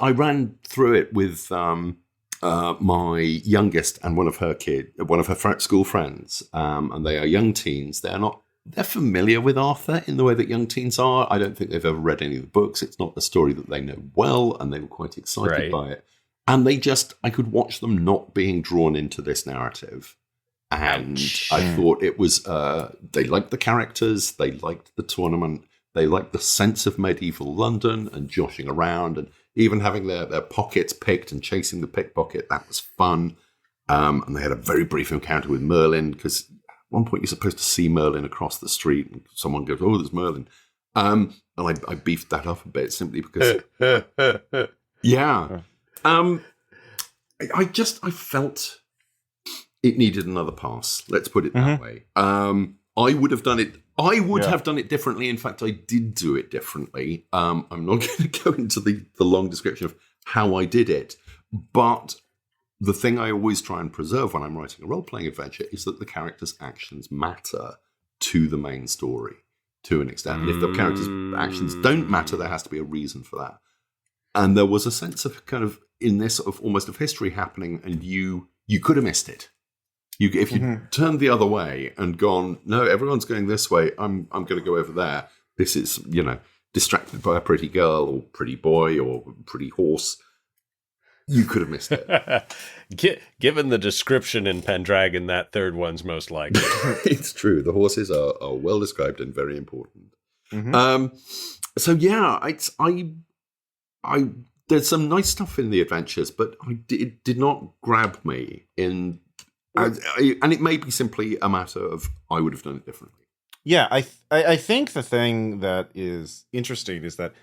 I ran through it with my youngest and one of her school friends, and they are young teens. They're familiar with Arthur in the way that young teens are. I don't think they've ever read any of the books. It's not a story that they know well, and they were quite excited by it. And I could watch them not being drawn into this narrative. And I thought it was, they liked the characters, they liked the tournament, they liked the sense of medieval London and joshing around and even having their pockets picked and chasing the pickpocket. That was fun. And they had a very brief encounter with Merlin, because at one point you're supposed to see Merlin across the street and someone goes, "Oh, there's Merlin." And I beefed that up a bit simply because, yeah. I felt it needed another pass. Let's put it that way. I would have done it. I would have done it differently. In fact, I did do it differently. I'm not going to go into the long description of how I did it, but the thing I always try and preserve when I'm writing a role-playing adventure is that the characters' actions matter to the main story to an extent. And if the characters' actions don't matter, there has to be a reason for that. And there was a sense of kind of, in this sort of almost of history happening, and you could have missed it. If you turned the other way and gone, no, everyone's going this way, I'm going to go over there. This is, distracted by a pretty girl or pretty boy or pretty horse. You could have missed it. Given the description in Pendragon, that third one's most likely. It's true. The horses are well described and very important. So yeah, I there's some nice stuff in the adventures, but it did not grab me in. And it may be simply a matter of I would have done it differently. Yeah, I think the thing that is interesting is that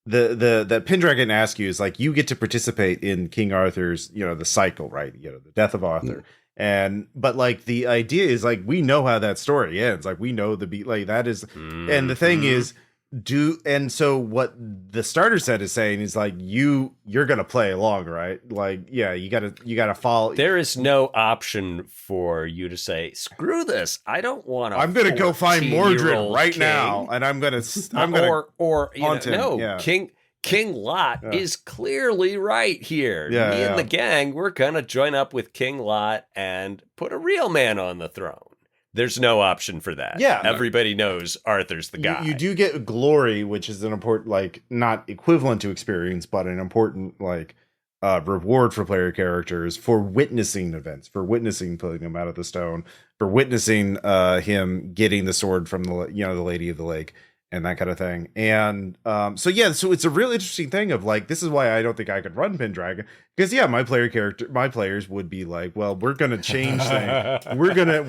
that Pendragon asks you is like, you get to participate in King Arthur's, the cycle, right? The death of Arthur. But like the idea is like, we know how that story ends. Like we know the beat, like that is, and the thing is, so what the starter set is saying is like, you're gonna play along, right? Like, yeah, you gotta follow. There is no option for you to say, screw this, I don't want to. I'm gonna go find Mordred right now, and I'm gonna haunt him. No, yeah. King Lot is clearly right here. Me and the gang, we're gonna join up with King Lot and put a real man on the throne. There's no option for that. Yeah. Everybody knows Arthur's the guy. You do get glory, which is an important, like, not equivalent to experience, but an important, like, reward for player characters for witnessing events, for witnessing pulling him out of the stone, for witnessing him getting the sword from the Lady of the Lake and that kind of thing. And so it's a real interesting thing of like, this is why I don't think I could run Pendragon, because my players would be like, well, we're gonna change things. we're gonna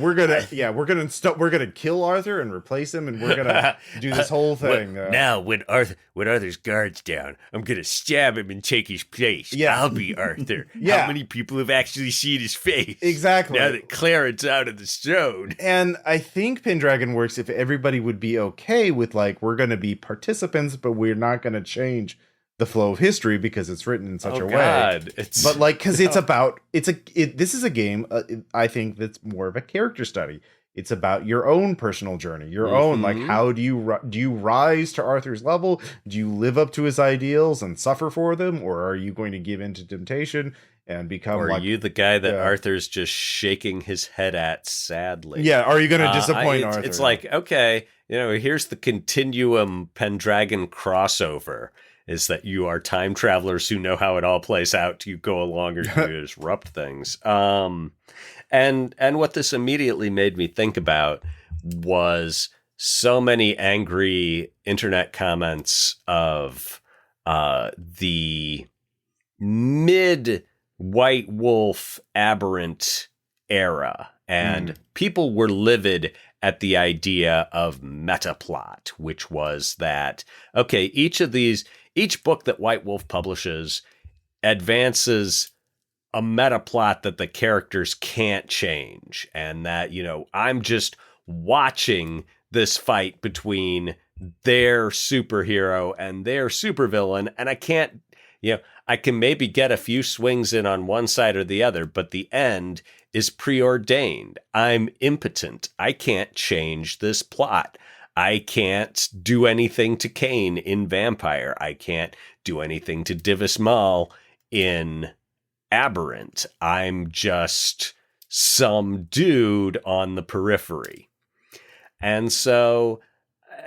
kill Arthur and replace him, and we're gonna do this whole thing. Now when Arthur's guard's down, I'm gonna stab him and take his place. I'll be Arthur. How many people have actually seen his face? Exactly. Now that Clarence out of the stone. And I think Pendragon works if everybody would be okay with like, we're going to be participants, but we're not going to change the flow of history because it's written in such a way. But like, because this is a game, I think that's more of a character study. It's about your own personal journey, your own, like, how do you rise to Arthur's level? Do you live up to his ideals and suffer for them? Or are you going to give in to temptation and become Or are you the guy that Arthur's just shaking his head at sadly? Yeah. Are you going to disappoint Arthur? It's like, okay, here's the Continuum Pendragon crossover, is that you are time travelers who know how it all plays out. You go along or you disrupt things. And what this immediately made me think about was so many angry internet comments of the mid-White Wolf aberrant era. And people were livid at the idea of metaplot, which was that, okay, each book that White Wolf publishes advances a meta plot that the characters can't change, and that, I'm just watching this fight between their superhero and their supervillain, and I can't, I can maybe get a few swings in on one side or the other, but the end is preordained. I'm impotent. I can't change this plot. I can't do anything to Cain in Vampire. I can't do anything to Divis Mal in Aberrant. I'm just some dude on the periphery. And so,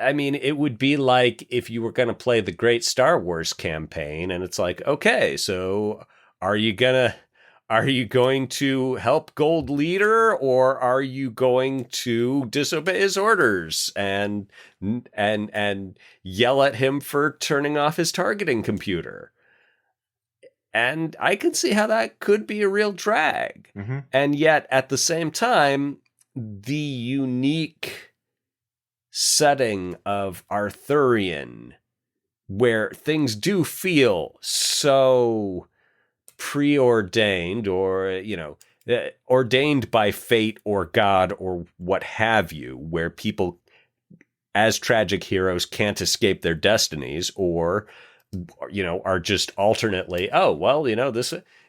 I mean, it would be like if you were going to play the Great Star Wars campaign, and it's like, okay, so are you going to help Gold Leader, or are you going to disobey his orders and yell at him for turning off his targeting computer? And I can see how that could be a real drag. Mm-hmm. And yet, at the same time, the unique setting of Arthurian, where things do feel so preordained, or, ordained by fate or God or what have you, where people as tragic heroes can't escape their destinies, or are just alternately,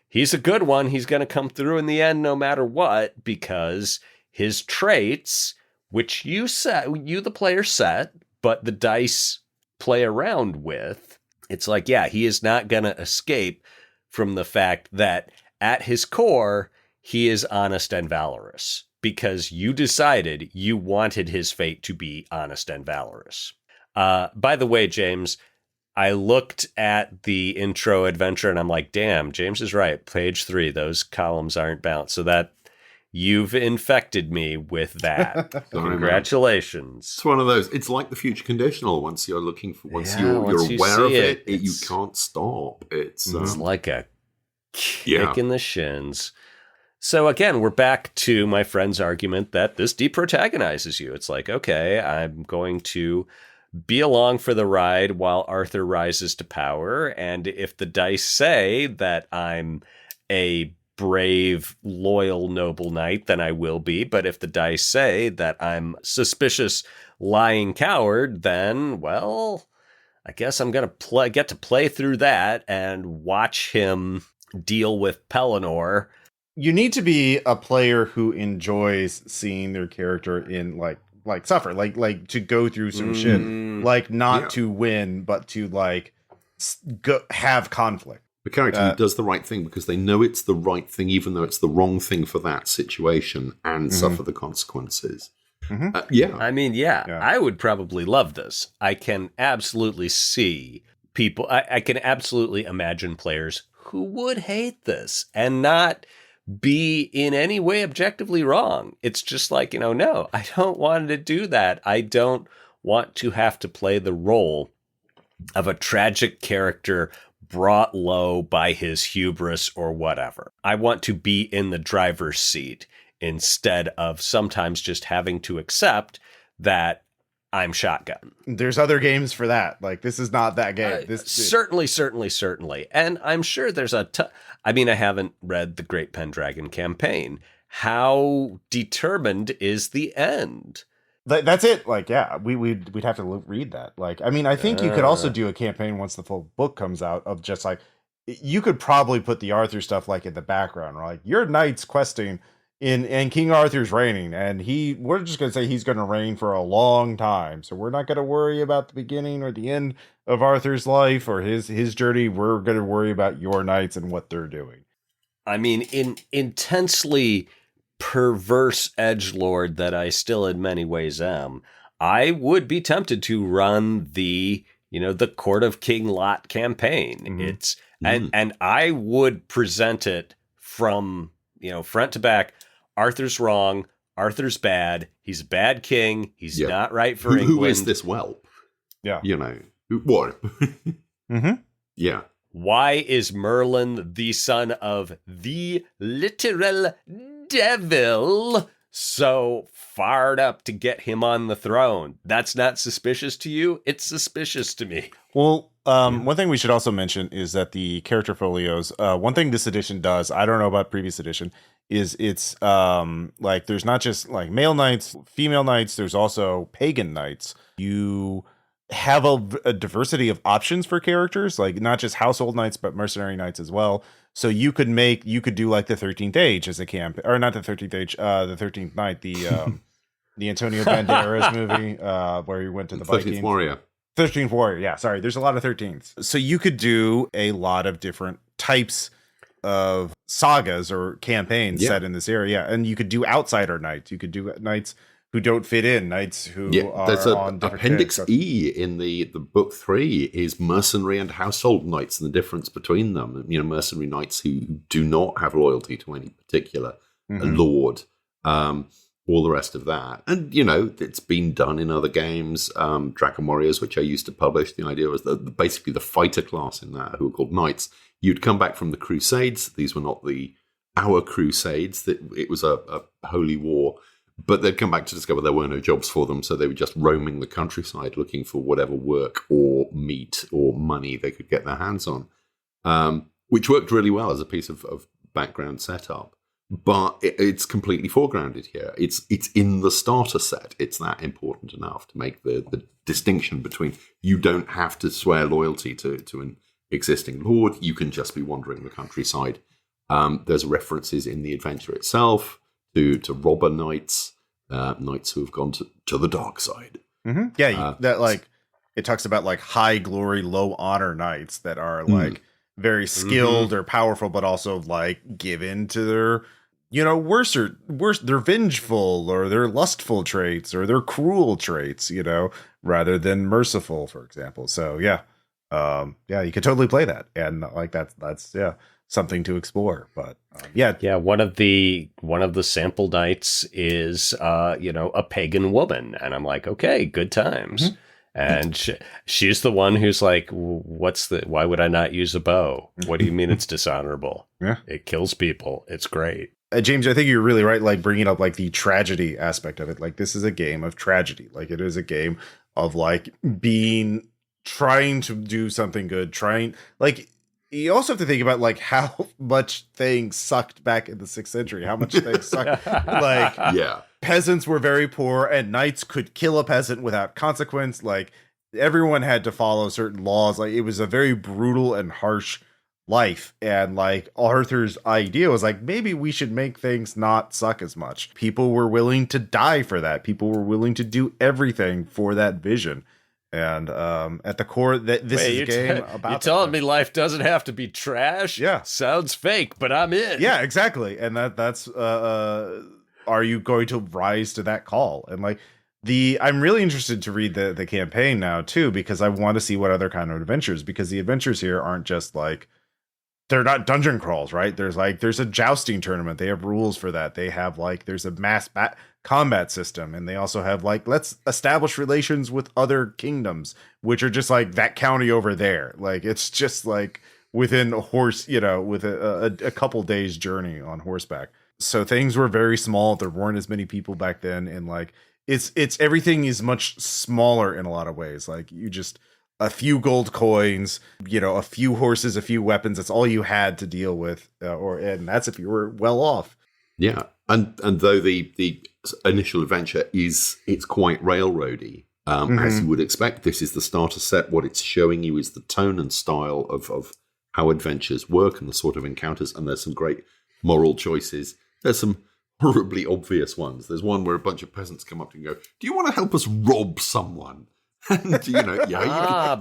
he's a good one. He's going to come through in the end, no matter what, because his traits, which you the player set, but the dice play around with, it's like, yeah, he is not going to escape from the fact that at his core, he is honest and valorous, because you decided you wanted his fate to be honest and valorous. By the way, James, I looked at the intro adventure and I'm like, damn, James is right. Page 3, those columns aren't balanced. So that you've infected me with that. Congratulations. It's one of those. It's like the future conditional. Once you're looking for, once you're you aware of it, you can't stop. It's like a kick in the shins. So again, we're back to my friend's argument that this deprotagonizes you. It's like, okay, I'm going to be along for the ride while Arthur rises to power. And if the dice say that I'm a brave, loyal, noble knight, then I will be. But if the dice say that I'm suspicious, lying coward, then, well, I guess I'm going to get to play through that and watch him deal with Pellinor. You need to be a player who enjoys seeing their character in like suffer, like to go through some shit, like not to win, but to have conflict. The character who does the right thing because they know it's the right thing, even though it's the wrong thing for that situation, and suffer the consequences. I mean, I would probably love this. I can absolutely see people. I can absolutely imagine players who would hate this and not be in any way objectively wrong. It's just like, no, I don't want to do that. I don't want to have to play the role of a tragic character brought low by his hubris or whatever. I want to be in the driver's seat instead of sometimes just having to accept that I'm shotgun. There's other games for that. Like, this is not that game. Certainly. And I'm sure there's I haven't read the Great Pendragon campaign. How determined is the end? That's it. Like, yeah, we'd have to read that. Like, I think you could also do a campaign once the full book comes out of just like, you could probably put the Arthur stuff like in the background, right? Like, your knight's questing in King Arthur's reigning, and we're just going to say he's going to reign for a long time. So we're not going to worry about the beginning or the end of Arthur's life or his journey. We're going to worry about your knights and what they're doing. In intensely perverse edgelord that I still in many ways am, I would be tempted to run the Court of King Lot campaign. And I would present it from front to back. Arthur's wrong. Arthur's bad. He's a bad king. He's not right for England. Who is this whelp? Yeah. What? Yeah. Why is Merlin the son of the literal devil so fired up to get him on the throne? That's not suspicious to you? It's suspicious to me. Well, one thing we should also mention is that the character folios, one thing this edition does, I don't know about previous edition, is it's like there's not just like male knights, female knights, there's also pagan knights. You have a diversity of options for characters, like not just household knights, but mercenary knights as well. So you could do like the 13th Age as a camp, or not the 13th Age, the 13th Night, the Antonio Banderas movie, where he went to the 13th Vikings. Warrior. 13th Warrior, yeah, sorry. There's a lot of 13ths. So you could do a lot of different types of sagas or campaigns set in this area. And you could do outsider knights. You could do knights who don't fit in, knights who are there's on different Appendix characters. E in the book 3 is mercenary and household knights and the difference between them. You know, mercenary knights who do not have loyalty to any particular lord, all the rest of that. And, you know, it's been done in other games. Dragon Warriors, which I used to publish, the idea was that basically the fighter class in that, who were called knights, you'd come back from the Crusades. These were not our Crusades. That it was a holy war. But they'd come back to discover there were no jobs for them, so they were just roaming the countryside looking for whatever work or meat or money they could get their hands on, which worked really well as a piece of background setup. But it's completely foregrounded here. It's in the starter set. It's that important enough to make the distinction between you don't have to swear loyalty to an existing lord. You can just be wandering the countryside. There's references in the adventure itself to robber knights, knights who have gone to the dark side. Mm-hmm. Yeah, that like it talks about like high glory, low honor knights that are like very skilled or powerful, but also like given to their, you know, worse, they're vengeful or they're lustful traits or they're cruel traits, you know, rather than merciful, for example. So yeah, you could totally play that, and like that's something to explore. But one of the sample knights is a pagan woman, and I'm like, okay, good times. And she's the one who's like, why would I not use a bow? What do you mean it's dishonorable? Yeah, it kills people. It's great. James, I think you're really right, like bringing up like the tragedy aspect of it. Like this is a game of tragedy. Like it is a game of like trying to do something good, like you also have to think about like how much things sucked back in the 6th century, how much things sucked. Like peasants were very poor and knights could kill a peasant without consequence. Like everyone had to follow certain laws. Like it was a very brutal and harsh life. And like Arthur's idea was like, maybe we should make things not suck as much. People were willing to die for that. People were willing to do everything for that vision. And at the core, this is a game about. You're telling me life doesn't have to be trash? Yeah, sounds fake, but I'm in. Yeah, exactly. And that's are you going to rise to that call? And like I'm really interested to read the campaign now too, because I want to see what other kind of adventures. Because the adventures here aren't just like, they're not dungeon crawls, right? There's a jousting tournament. They have rules for that. They have like there's a mass combat system, and they also have like, let's establish relations with other kingdoms, which are just like that county over there. Like it's just like within a horse, you know, with a couple days journey on horseback. So things were very small. There weren't as many people back then, and like it's everything is much smaller in a lot of ways. Like you just a few gold coins, you know, a few horses, a few weapons. That's all you had to deal with, and that's if you were well off. Yeah, and though the initial adventure it's quite railroady, as you would expect. This is the starter set. What it's showing you is the tone and style of how adventures work and the sort of encounters. And there's some great moral choices. There's some horribly obvious ones. There's one where a bunch of peasants come up to you and go, "Do you want to help us rob someone?" And you know,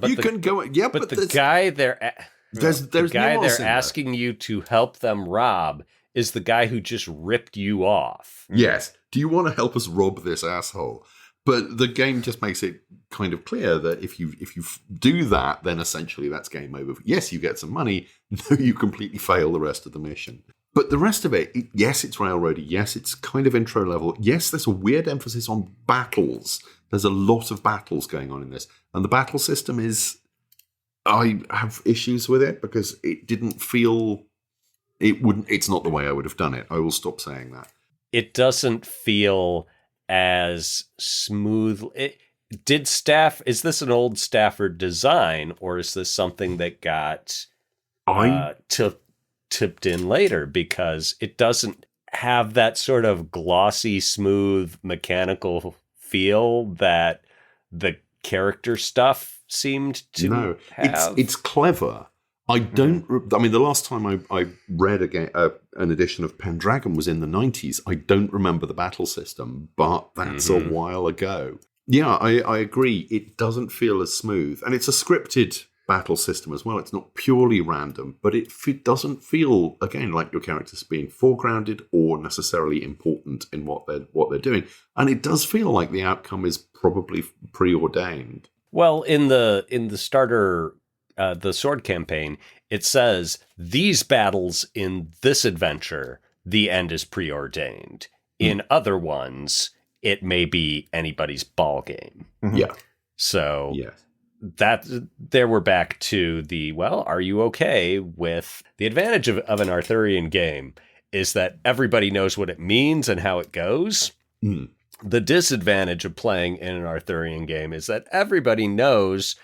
you can go. Yeah, but the guy there's the guy nuance they're in asking you to help them rob is the guy who just ripped you off. Yes. Do you want to help us rob this asshole? But the game just makes it kind of clear that if you do that, then essentially that's game over. Yes, you get some money. No, you completely fail the rest of the mission. But the rest of it, yes, it's railroady. Yes, it's kind of intro level. Yes, there's a weird emphasis on battles. There's a lot of battles going on in this. And the battle system I have issues with it because it didn't feel, it's not the way I would have done it. I will stop saying that. It doesn't feel as smooth. Is this an old Stafford design, or is this something that got tipped in later? Because it doesn't have that sort of glossy, smooth, mechanical feel that the character stuff seemed to have. It's clever. I mean, the last time I read an edition of Pendragon was in the 90s. I don't remember the battle system, but that's a while ago. Yeah, I agree. It doesn't feel as smooth. And it's a scripted battle system as well. It's not purely random, but it doesn't feel, again, like your characters being foregrounded or necessarily important in what they're doing. And it does feel like the outcome is probably preordained. Well, in the starter, the sword campaign, it says these battles in this adventure, the end is preordained. In other ones, it may be anybody's ball game. Mm-hmm. Yeah. So yes. That there we're back to the, well, are you okay with the advantage of an Arthurian game is that everybody knows what it means and how it goes. Mm. The disadvantage of playing in an Arthurian game is that everybody knows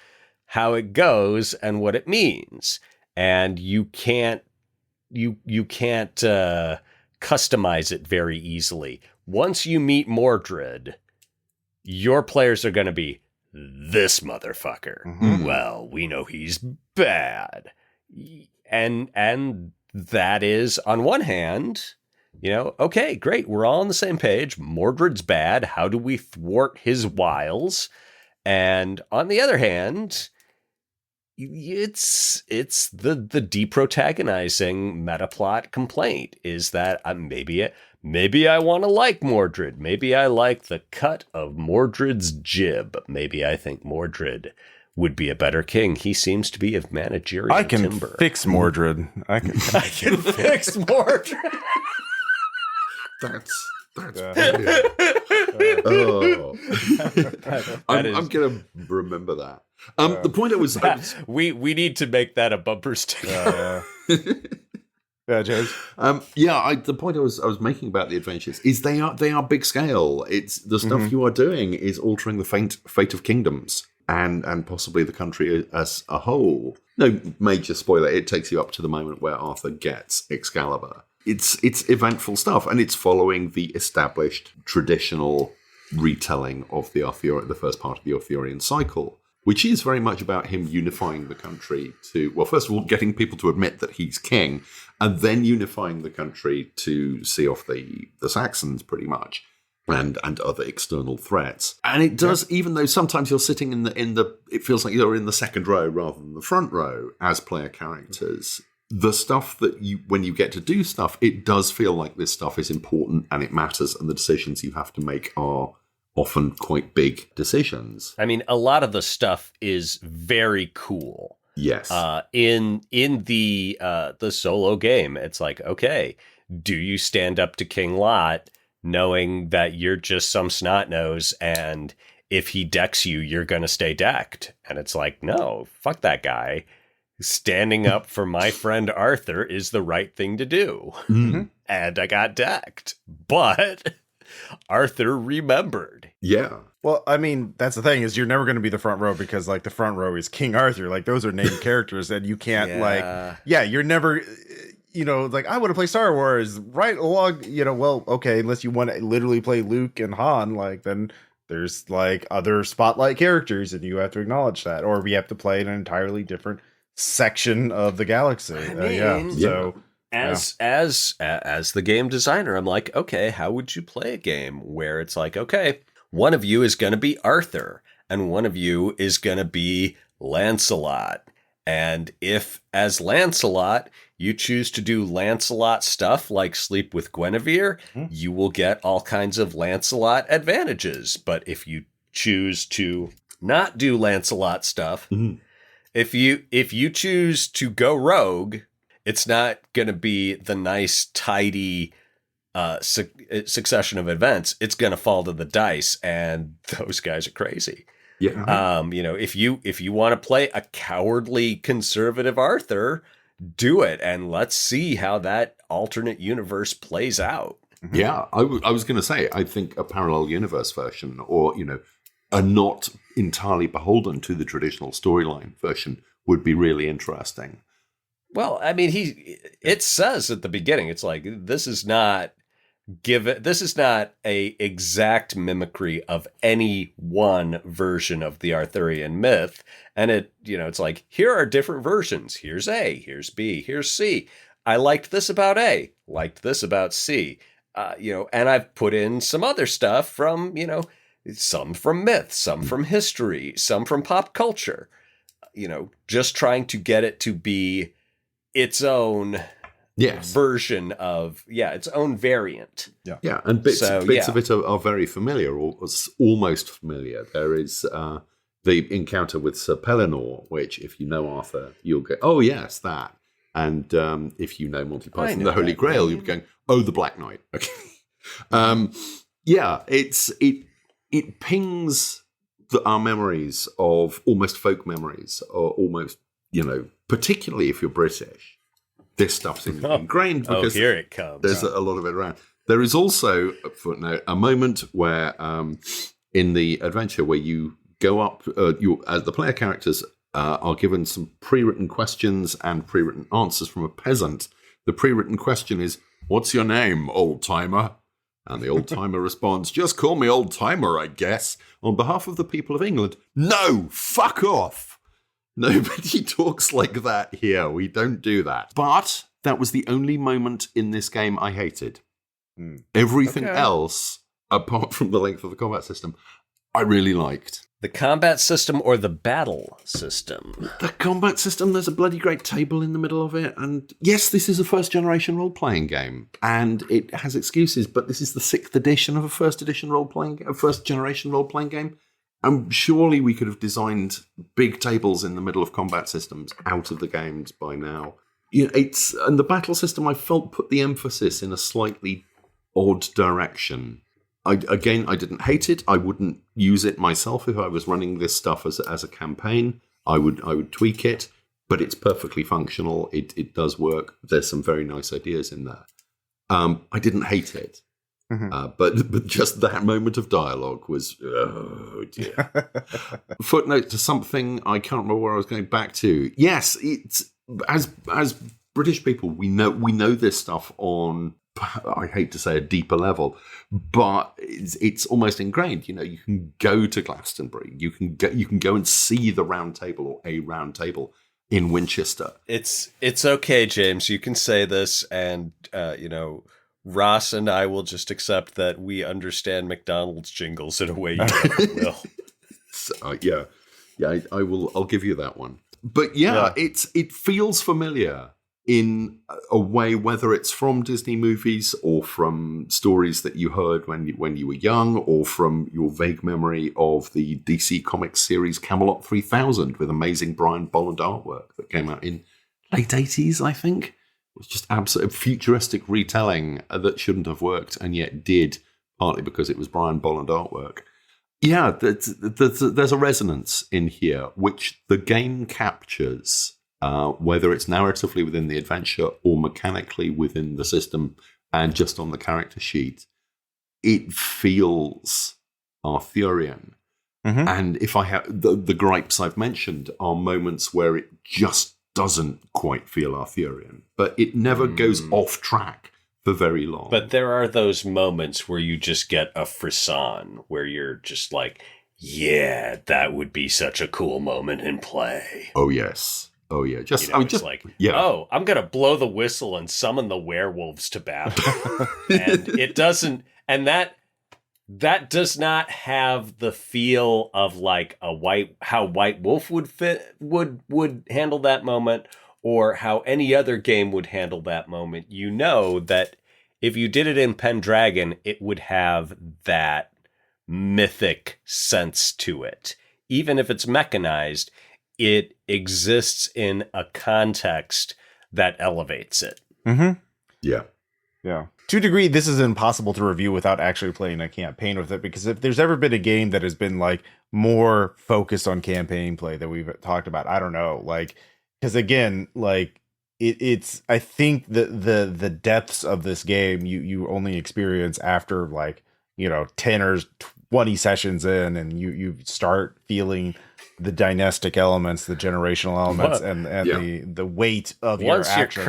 how it goes and what it means. And you can't customize it very easily. Once you meet Mordred, your players are going to be this motherfucker. Mm-hmm. Well, we know he's bad. And that is, on one hand, okay, great. We're all on the same page. Mordred's bad. How do we thwart his wiles? And on the other hand, it's the deprotagonizing metaplot complaint is that maybe I want to like Mordred. Maybe I like the cut of Mordred's jib. Maybe I think Mordred would be a better king. He seems to be of managerial I can timber. fix Mordred. I can fix Mordred. That's Yeah. oh. I'm is- going to remember that. The point I was we need to make that a bumper sticker. Yeah, James. The point I was making about the adventures is they are big scale. It's the stuff you are doing is altering the fate of kingdoms and possibly the country as a whole. No major spoiler. It takes you up to the moment where Arthur gets Excalibur. It's eventful stuff, and it's following the established traditional retelling of the first part of the Arthurian cycle, which is very much about him unifying the country to, well, first of all, getting people to admit that he's king, and then unifying the country to see off the Saxons, pretty much, and other external threats. And it does, even though sometimes you're sitting in the, it feels like you're in the second row rather than the front row as player characters. The stuff that when you get to do stuff, it does feel like this stuff is important and it matters, and the decisions you have to make are often quite big decisions. I mean, a lot of the stuff is very cool. Yes. In the solo game, it's like, okay, do you stand up to King Lot knowing that you're just some snot-nose and if he decks you, you're going to stay decked? And it's like, no, fuck that guy. Standing up for my friend Arthur is the right thing to do. Mm-hmm. And I got decked. But Arthur remembered. Yeah. Well, I mean, that's the thing is you're never going to be the front row because like the front row is King Arthur. Like those are named characters and you can't you're never, like I want to play Star Wars right along, well, okay, unless you want to literally play Luke and Han, like then there's like other spotlight characters and you have to acknowledge that, or we have to play in an entirely different section of the galaxy. As the game designer, I'm like, okay, how would you play a game where it's like, okay, one of you is going to be Arthur and one of you is going to be Lancelot. And if as Lancelot, you choose to do Lancelot stuff like sleep with Guinevere, you will get all kinds of Lancelot advantages. But if you choose to not do Lancelot stuff, if you choose to go rogue, it's not going to be the nice, tidy succession of events. It's going to fall to the dice, and those guys are crazy. Yeah. If you want to play a cowardly conservative Arthur, do it, and let's see how that alternate universe plays out. Yeah, I was going to say, I think a parallel universe version, or a not entirely beholden to the traditional storyline version, would be really interesting. Well, I mean, it says at the beginning, it's like, this is not a exact mimicry of any one version of the Arthurian myth. And it's like, here are different versions. Here's A, here's B, here's C. I liked this about A, liked this about C. And I've put in some other stuff from, some from myth, some from history, some from pop culture. just trying to get it to be its own version of, its own variant. Yeah, and bits of it are very familiar, or almost familiar. There is the encounter with Sir Pellinor, which, if you know Arthur, you'll go, oh, yes, that. And if you know Monty Python and the Holy Grail, you'll be going, oh, the Black Knight. Okay. It pings our memories of almost folk memories, or almost, particularly if you're British. This stuff's ingrained because here it comes. There's a lot of it around. There is also, footnote, a moment where in the adventure where you go up, as the player characters are given some pre-written questions and pre-written answers from a peasant. The pre-written question is, "What's your name, old-timer?" And the old-timer responds, "Just call me old-timer, I guess. On behalf of the people of England." No, fuck off. Nobody talks like that here. We don't do that. But that was the only moment in this game I hated. Everything else, apart from the length of the combat system, I really liked. The combat system or the battle system? The combat system, there's a bloody great table in the middle of it. And yes, this is a first-generation role-playing game. And it has excuses, but this is the 6th edition of a first-generation role-playing game. And surely we could have designed big tables in the middle of combat systems out of the games by now. And the battle system, I felt, put the emphasis in a slightly odd direction. I didn't hate it. I wouldn't use it myself if I was running this stuff as a campaign. I would tweak it, but it's perfectly functional. It does work. There's some very nice ideas in there. I didn't hate it. But just that moment of dialogue was, oh dear. Footnote to something I can't remember where I was going back to. Yes, it's as British people, we know this stuff on, I hate to say, a deeper level, but it's almost ingrained. You can go to Glastonbury, you can go and see the Round Table or a Round Table in Winchester. It's okay, James. You can say this, and Ross and I will just accept that we understand McDonald's jingles in a way you never will. So, I will. I'll give you that one. But it feels familiar in a way, whether it's from Disney movies or from stories that you heard when you were young, or from your vague memory of the DC Comics series Camelot 3000 with amazing Brian Bolland artwork that came out in late 80s, I think. It was just absolute futuristic retelling that shouldn't have worked and yet did, partly because it was Brian Bolland artwork. Yeah, there's a resonance in here which the game captures, whether it's narratively within the adventure or mechanically within the system and just on the character sheet. It feels Arthurian. And if I have the gripes I've mentioned are moments where it just doesn't quite feel Arthurian, but it never goes off track for very long. But there are those moments where you just get a frisson, where you're just like, yeah, that would be such a cool moment in play. Oh, yes. Oh, yeah. I'm going to blow the whistle and summon the werewolves to battle. And it doesn't, and that does not have the feel of like how White Wolf would handle that moment, or how any other game would handle that moment. You know that if you did it in Pendragon, it would have that mythic sense to it. Even if it's mechanized, it exists in a context that elevates it. Yeah. To a degree, this is impossible to review without actually playing a campaign with it, because if there's ever been a game that has been like more focused on campaign play that we've talked about, I don't know, like, because again, like it's I think the depths of this game you only experience after like 10 or 20 sessions in, and you start feeling the dynastic elements, the generational elements, and the weight of your actions.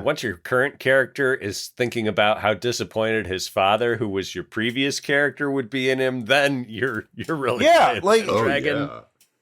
Once your current character is thinking about how disappointed his father, who was your previous character, would be in him, then you're really Dragon.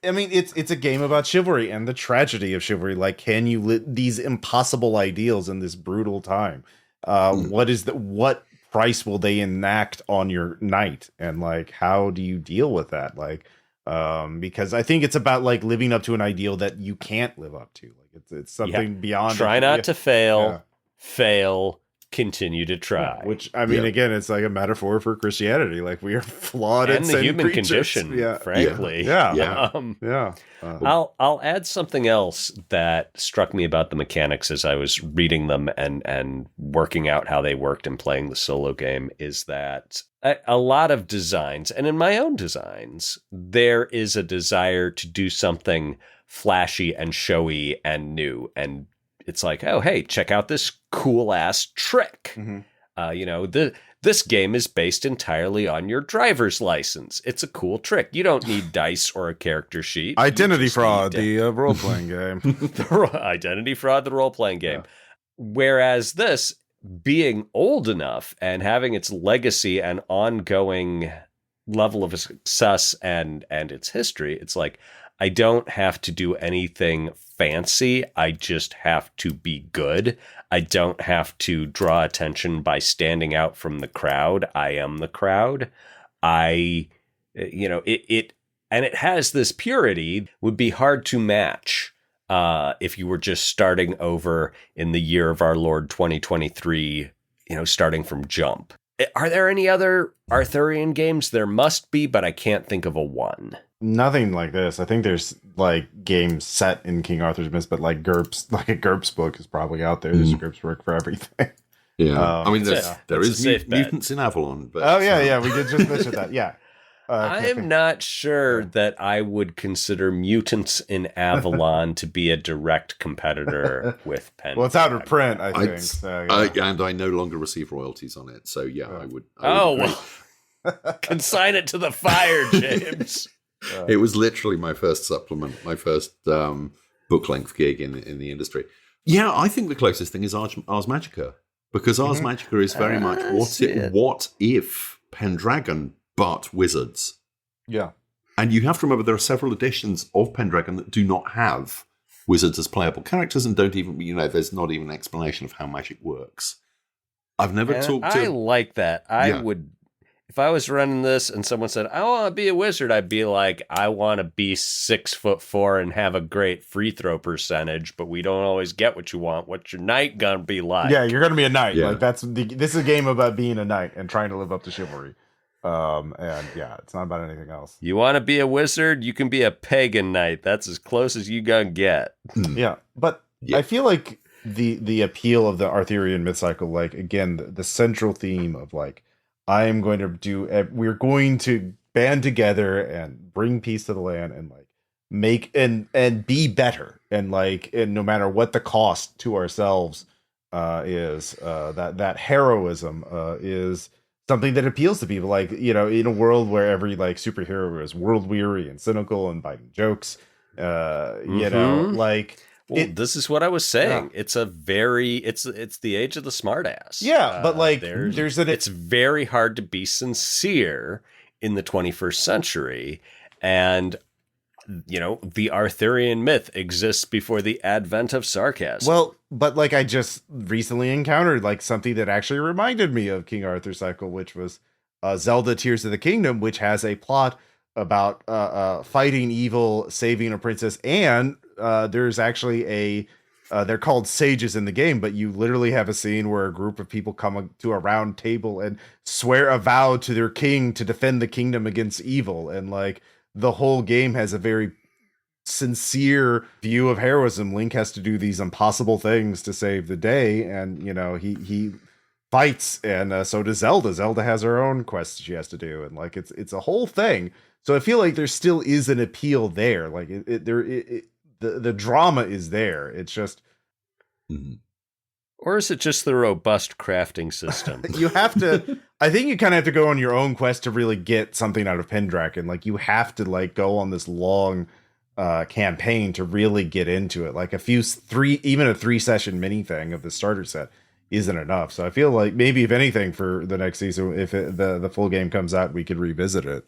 I mean, it's a game about chivalry and the tragedy of chivalry. Like, can you these impossible ideals in this brutal time? What price will they enact on your knight, and like, how do you deal with that? Like, because I think it's about like living up to an ideal that you can't live up to. Like it's something beyond. Try not to fail, fail, continue to try. Yeah, which I mean, again, it's like a metaphor for Christianity. Like we are flawed and the human creatures. condition, frankly. I'll add something else that struck me about the mechanics as I was reading them and working out how they worked and playing the solo game is that a lot of designs, and in my own designs, there is a desire to do something flashy and showy and new. And it's like, oh, hey, check out this cool ass trick. Mm-hmm. This game is based entirely on your driver's license. It's a cool trick. You don't need dice or a character sheet. Identity Fraud, the role-playing game. Identity Fraud, the role-playing game. Yeah. Whereas this, being old enough and having its legacy and ongoing level of success and its history, it's like, I don't have to do anything fancy. I just have to be good. I don't have to draw attention by standing out from the crowd. I am the crowd. It has this purity, would be hard to match if you were just starting over in the year of our Lord 2023, starting from jump. Are there any other Arthurian games? There must be, but I can't think of a one. Nothing like this. I think there's like games set in King Arthur's Myth, but like GURPS, like a GURPS book is probably out there. There's a GURPS book for everything. Yeah, I mean, there is Mutants in Avalon. But, we did just mention that. Yeah, I'm not sure that I would consider Mutants in Avalon to be a direct competitor with Pendragon. Well, it's out of print, I think. And I no longer receive royalties on it, so yeah, I would. Consign it to the fire, James. It was literally my first supplement, my first book-length gig in the industry. Yeah, I think the closest thing is Ars Magica, because Ars Magica is very much what if Pendragon but wizards. Yeah. And you have to remember there are several editions of Pendragon that do not have wizards as playable characters and don't even, there's not even an explanation of how magic works. I've never talked to... I like that. I would... If I was running this and someone said, I want to be a wizard, I'd be like, I want to be 6'4" and have a great free throw percentage, but we don't always get what you want. What's your knight gonna be like? Yeah, you're gonna be a knight. Yeah. Like this is a game about being a knight and trying to live up to chivalry. It's not about anything else. You want to be a wizard? You can be a pagan knight. That's as close as you gonna get. Yeah, but I feel like the appeal of the Arthurian myth cycle, like again, the central theme of like, we're going to band together and bring peace to the land and like make and be better and like, and no matter what the cost to ourselves is, that heroism is something that appeals to people. Like, in a world where every like superhero is world weary and cynical and biting jokes, this is what I was saying. Yeah. It's the age of the smartass. Yeah, but like it's very hard to be sincere in the 21st century, and the Arthurian myth exists before the advent of sarcasm. Well, but like I just recently encountered like something that actually reminded me of King Arthur's cycle, which was Zelda Tears of the Kingdom, which has a plot about fighting evil, saving a princess, and there's actually they're called sages in the game, but you literally have a scene where a group of people come to a round table and swear a vow to their king to defend the kingdom against evil. And like the whole game has a very sincere view of heroism. Link has to do these impossible things to save the day. And, he fights. And so does Zelda. Zelda has her own quests she has to do. And like, it's a whole thing. So I feel like there still is an appeal there. Like the drama is there. It's just, or is it just the robust crafting system? You have to. I think you kind of have to go on your own quest to really get something out of Pendragon. Like you have to like go on this long campaign to really get into it. Like even a 3-session mini thing of the starter set isn't enough. So I feel like maybe if anything for the next season, if the full game comes out, we could revisit it.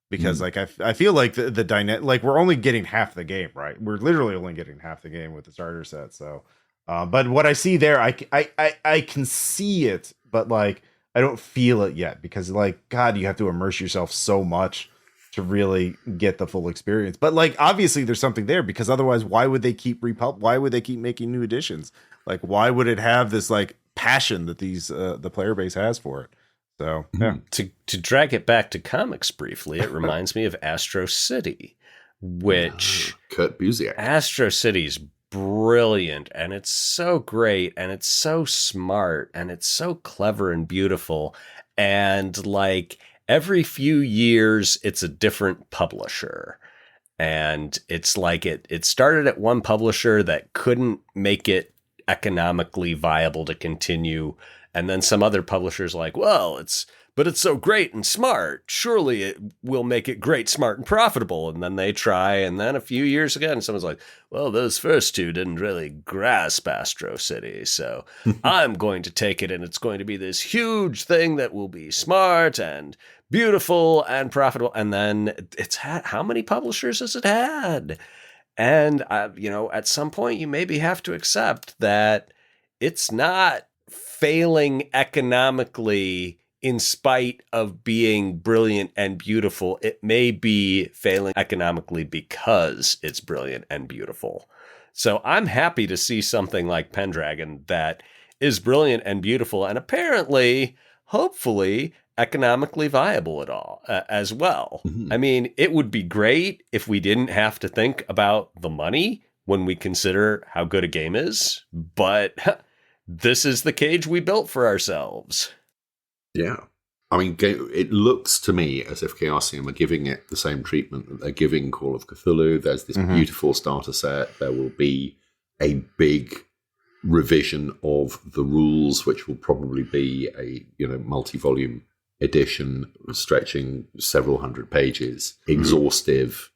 Because like I feel like the dynamic, like we're only getting half the game, right? We're literally only getting half the game with the starter set. So, but what I see there, I can see it, but like I don't feel it yet because like God, you have to immerse yourself so much to really get the full experience. But like, obviously there's something there, because otherwise why would they keep making new editions? Like, why would it have this like passion that these the player base has for it? So yeah. To drag it back to comics briefly, it reminds me of Astro City, which Kurt Busiek. Astro City's brilliant, and it's so great, and it's so smart, and it's so clever and beautiful, and like every few years it's a different publisher, and it's like it started at one publisher that couldn't make it economically viable to continue, and then some other publishers like, well, it's so great and smart, surely it will make it great, smart, and profitable. And then they try, and then a few years ago, and someone's like, well, those first two didn't really grasp Astro City, so I'm going to take it, and it's going to be this huge thing that will be smart and beautiful and profitable. And then it's had, how many publishers has it had? And, at some point you maybe have to accept that it's not failing economically in spite of being brilliant and beautiful. It may be failing economically because it's brilliant and beautiful. So I'm happy to see something like Pendragon that is brilliant and beautiful, and apparently, hopefully, economically viable at all as well. Mm-hmm. I mean, it would be great if we didn't have to think about the money when we consider how good a game is, but this is the cage we built for ourselves. Yeah. I mean, it looks to me as if Chaosium are giving it the same treatment that they're giving Call of Cthulhu. There's this beautiful starter set. There will be a big revision of the rules, which will probably be a multi-volume edition stretching several hundred pages, exhaustive,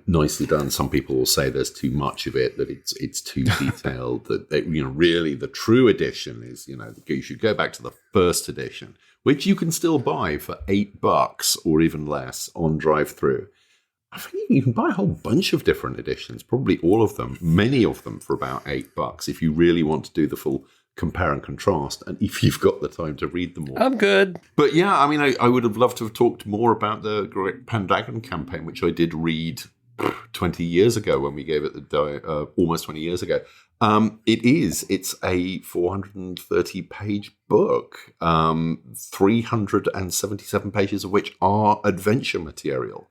nicely done. Some people will say there's too much of it, that it's too detailed, that really the true edition is, you should go back to the first edition, which you can still buy for $8 or even less on drive-thru. I think you can buy a whole bunch of different editions, probably all of them, many of them for about $8 if you really want to do the full compare and contrast, and if you've got the time to read them all. I'm good. But yeah, I mean, I would have loved to have talked more about the Great Pendragon campaign, which I did read 20 years ago when we gave it almost 20 years ago. It's a 430-page book, 377 pages of which are adventure material,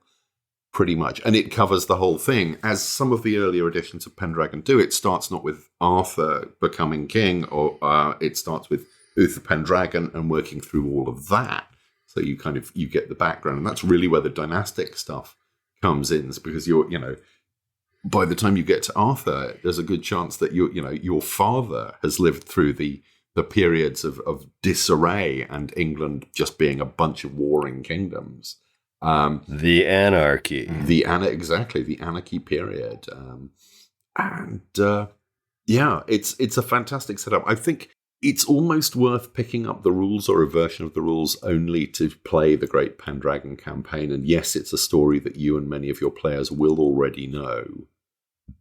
pretty much. And it covers the whole thing. As some of the earlier editions of Pendragon do, it starts not with Arthur becoming king, or it starts with Uther Pendragon and working through all of that. So you get the background. And that's really where the dynastic stuff comes in, because by the time you get to Arthur, there's a good chance that your father has lived through the periods of disarray and England just being a bunch of warring kingdoms. The anarchy. Exactly, the anarchy period. It's a fantastic setup. I think it's almost worth picking up the rules or a version of the rules only to play the Great Pendragon campaign. And yes, it's a story that you and many of your players will already know,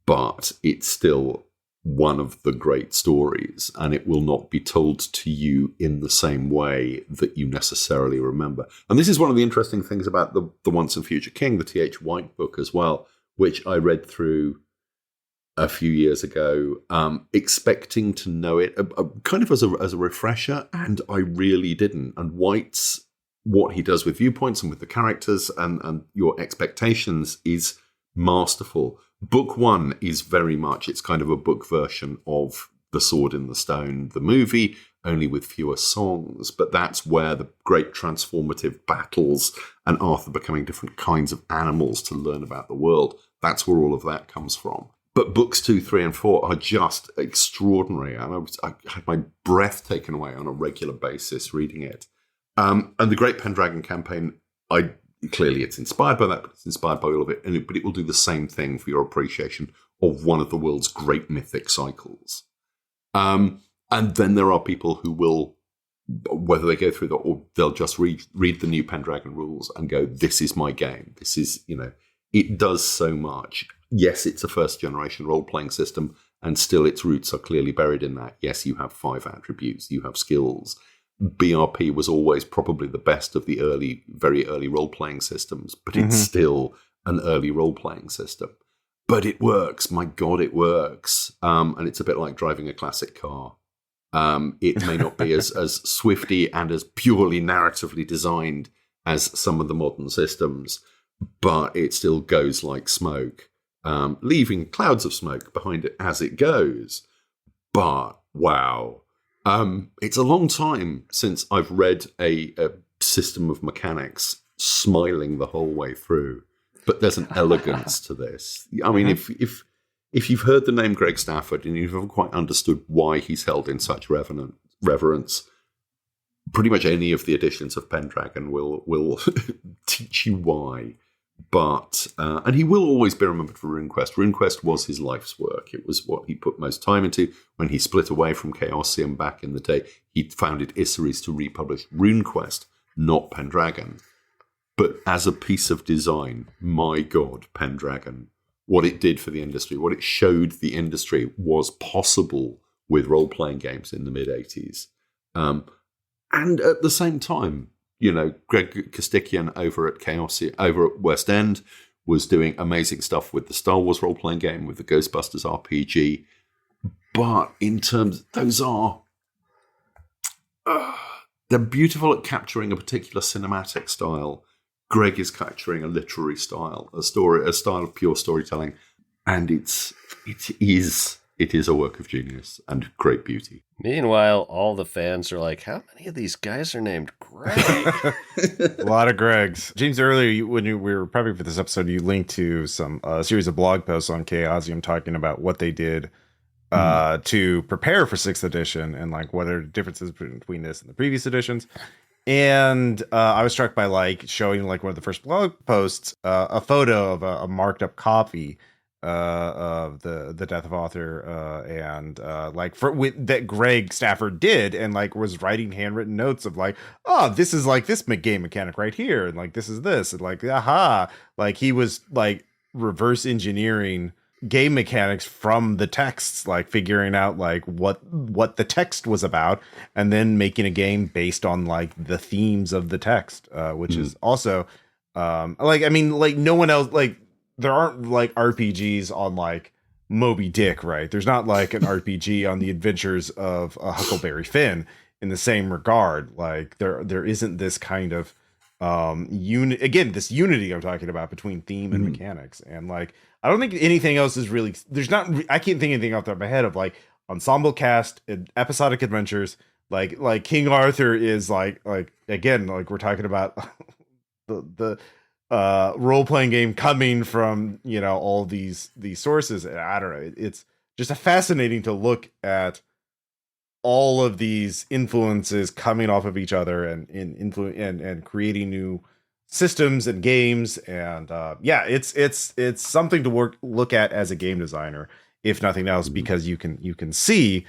but it's still one of the great stories, and it will not be told to you in the same way that you necessarily remember. And this is one of the interesting things about the Once and Future King, the T.H. White book as well, which I read through a few years ago, expecting to know it kind of as a refresher, and I really didn't. And White's, what he does with viewpoints and with the characters and your expectations is masterful. Book one is very much, it's kind of a book version of The Sword in the Stone, the movie, only with fewer songs. But that's where the great transformative battles and Arthur becoming different kinds of animals to learn about the world, that's where all of that comes from. But books 2, 3, and 4 are just extraordinary. And I had my breath taken away on a regular basis reading it. And the Great Pendragon campaign, clearly it's inspired by that, but it's inspired by all of it. But it will do the same thing for your appreciation of one of the world's great mythic cycles. And then there are people who will, whether they go through that or they'll just read the new Pendragon rules and go, this is my game. This is, it does so much. Yes, it's a first-generation role-playing system, and still its roots are clearly buried in that. Yes, you have 5 attributes, you have skills. BRP was always probably the best of the very early role-playing systems, but it's still an early role-playing system. But it works. My God, it works. And it's a bit like driving a classic car. It may not be as swifty and as purely narratively designed as some of the modern systems, but it still goes like smoke, leaving clouds of smoke behind it as it goes. But wow, it's a long time since I've read a system of mechanics smiling the whole way through. But there's an elegance to this. I mean, if you've heard the name Greg Stafford and you've never quite understood why he's held in such reverence, pretty much any of the editions of Pendragon will teach you why. But and he will always be remembered for RuneQuest. RuneQuest was his life's work. It was what he put most time into. When he split away from Chaosium back in the day, he founded Isseries to republish RuneQuest, not Pendragon. But as a piece of design, my God, Pendragon, what it did for the industry, what it showed the industry was possible with role-playing games in the mid-'80s. And at the same time, Greg Kostikian over at West End was doing amazing stuff with the Star Wars role-playing game, with the Ghostbusters RPG. But in terms, those are... they're beautiful at capturing a particular cinematic style. Greg is capturing a literary style, a style of pure storytelling, and it is a work of genius and great beauty. Meanwhile, all the fans are like, how many of these guys are named Greg? A lot of Gregs. James, earlier, when we were prepping for this episode, you linked to some series of blog posts on Chaosium talking about what they did to prepare for 6th edition and like what are the differences between this and the previous editions. And I was struck by showing one of the first blog posts, a photo of a marked up copy of the Death of Author that Greg Stafford did, and was writing handwritten notes of this is this game mechanic right here, and this is this, and aha, he was reverse engineering game mechanics from the texts, figuring out what the text was about, and then making a game based on the themes of the text, which is also no one else, there aren't RPGs on Moby Dick, right? There's not an RPG on the adventures of Huckleberry Finn in the same regard. There isn't this kind of this unity I'm talking about between theme and mechanics, and I don't think anything else is really, I can't think of anything off the top of my head of ensemble cast and episodic adventures. King Arthur is again, we're talking about the role-playing game coming from, all these sources. I don't know. It's just fascinating to look at all of these influences coming off of each other and creating new systems and games, and it's something to look at as a game designer, if nothing else, because you can see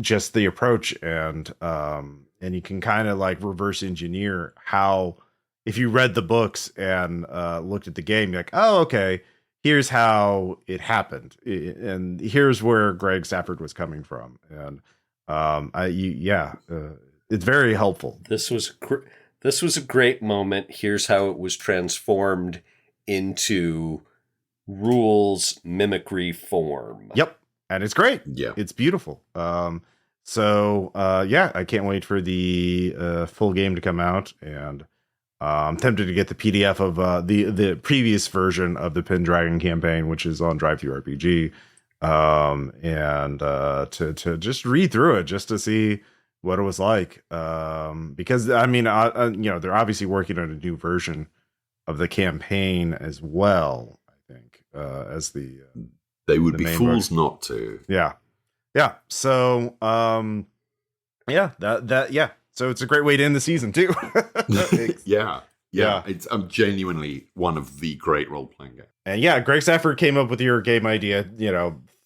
just the approach, and you can kind of reverse engineer how, if you read the books and looked at the game, you're oh, okay, here's how it happened, and here's where Greg Stafford was coming from, and it's very helpful. This was a great moment. Here's how it was transformed into rules mimicry form. Yep. And it's great. Yeah. It's beautiful. I can't wait for the full game to come out. And I'm tempted to get the PDF of the previous version of the Pendragon campaign, which is on DriveThru RPG. To just read through it just to see what it was like, because they're obviously working on a new version of the campaign as well, I think, as they would be fools not to. So so it's a great way to end the season too. It's genuinely one of the great role-playing games. And Greg Stafford came up with your game idea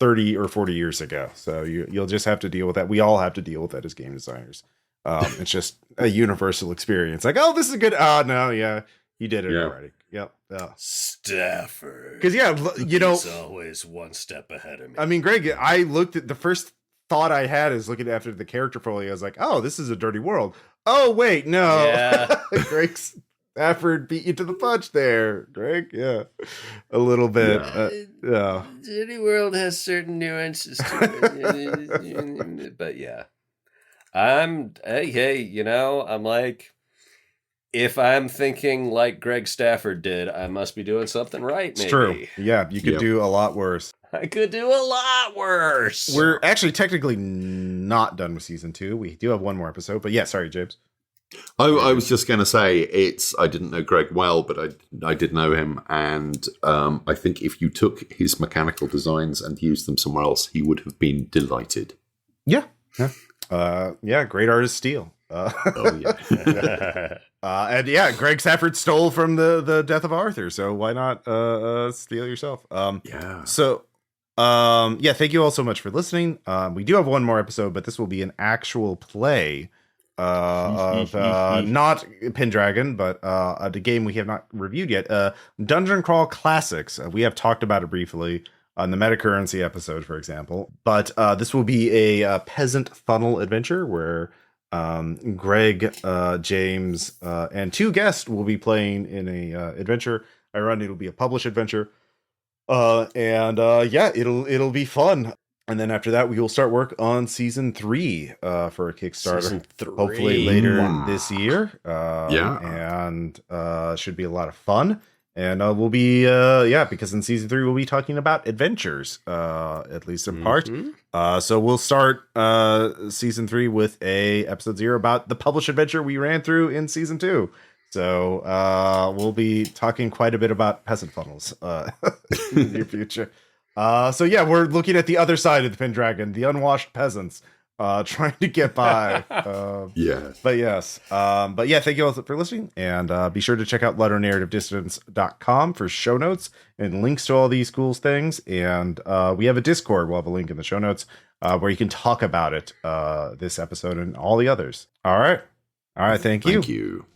30 or 40 years ago, so you'll just have to deal with that. We all have to deal with that as game designers. It's just a universal experience. Oh, this is good. Oh no, you did it already. Yep. Stafford, because he's always one step ahead of me. I mean, Greg, I looked at the first thought I had is looking after the character folio. I was like, oh, this is a dirty world. Oh, wait, no. Yeah. Greg Stafford beat you to the punch there, Greg. Yeah, a little bit. Yeah. Dirty World has certain nuances to it. But yeah. I'm like, if I'm thinking like Greg Stafford did, I must be doing something right, maybe. It's true. Yeah, you could do a lot worse. I could do a lot worse. We're actually technically not done with season 2. We do have one more episode, but yeah, sorry, James. I was just going to say, I didn't know Greg well, but I did know him, and I think if you took his mechanical designs and used them somewhere else, he would have been delighted. Yeah. Great artist steal. Oh yeah. And yeah, Greg Stafford stole from the death of Arthur, so why not steal yourself? Yeah. So thank you all so much for listening. We do have one more episode, but this will be an actual play of not Pendragon, but the game we have not reviewed yet, Dungeon Crawl Classics. We have talked about it briefly on the Metacurrency episode, for example, but this will be a peasant funnel adventure where Greg, James, and 2 guests will be playing in a adventure. I run it'll be a published adventure, it'll be fun. And then after that, we will start work on season 3 for a Kickstarter, hopefully later this year. And should be a lot of fun. And we'll be, because in season 3, we'll be talking about adventures, at least in part. So we'll start season 3 with a episode 0 about the published adventure we ran through in season 2. So we'll be talking quite a bit about peasant funnels in the near future. We're looking at the other side of the Pendragon, the unwashed peasants. Trying to get by. But yes. Thank you all for listening. And be sure to check out ludonarrative.dissidents.com for show notes and links to all these cool things. And we have a Discord. We'll have a link in the show notes where you can talk about it, this episode and all the others. All right. Thank you. Thank you.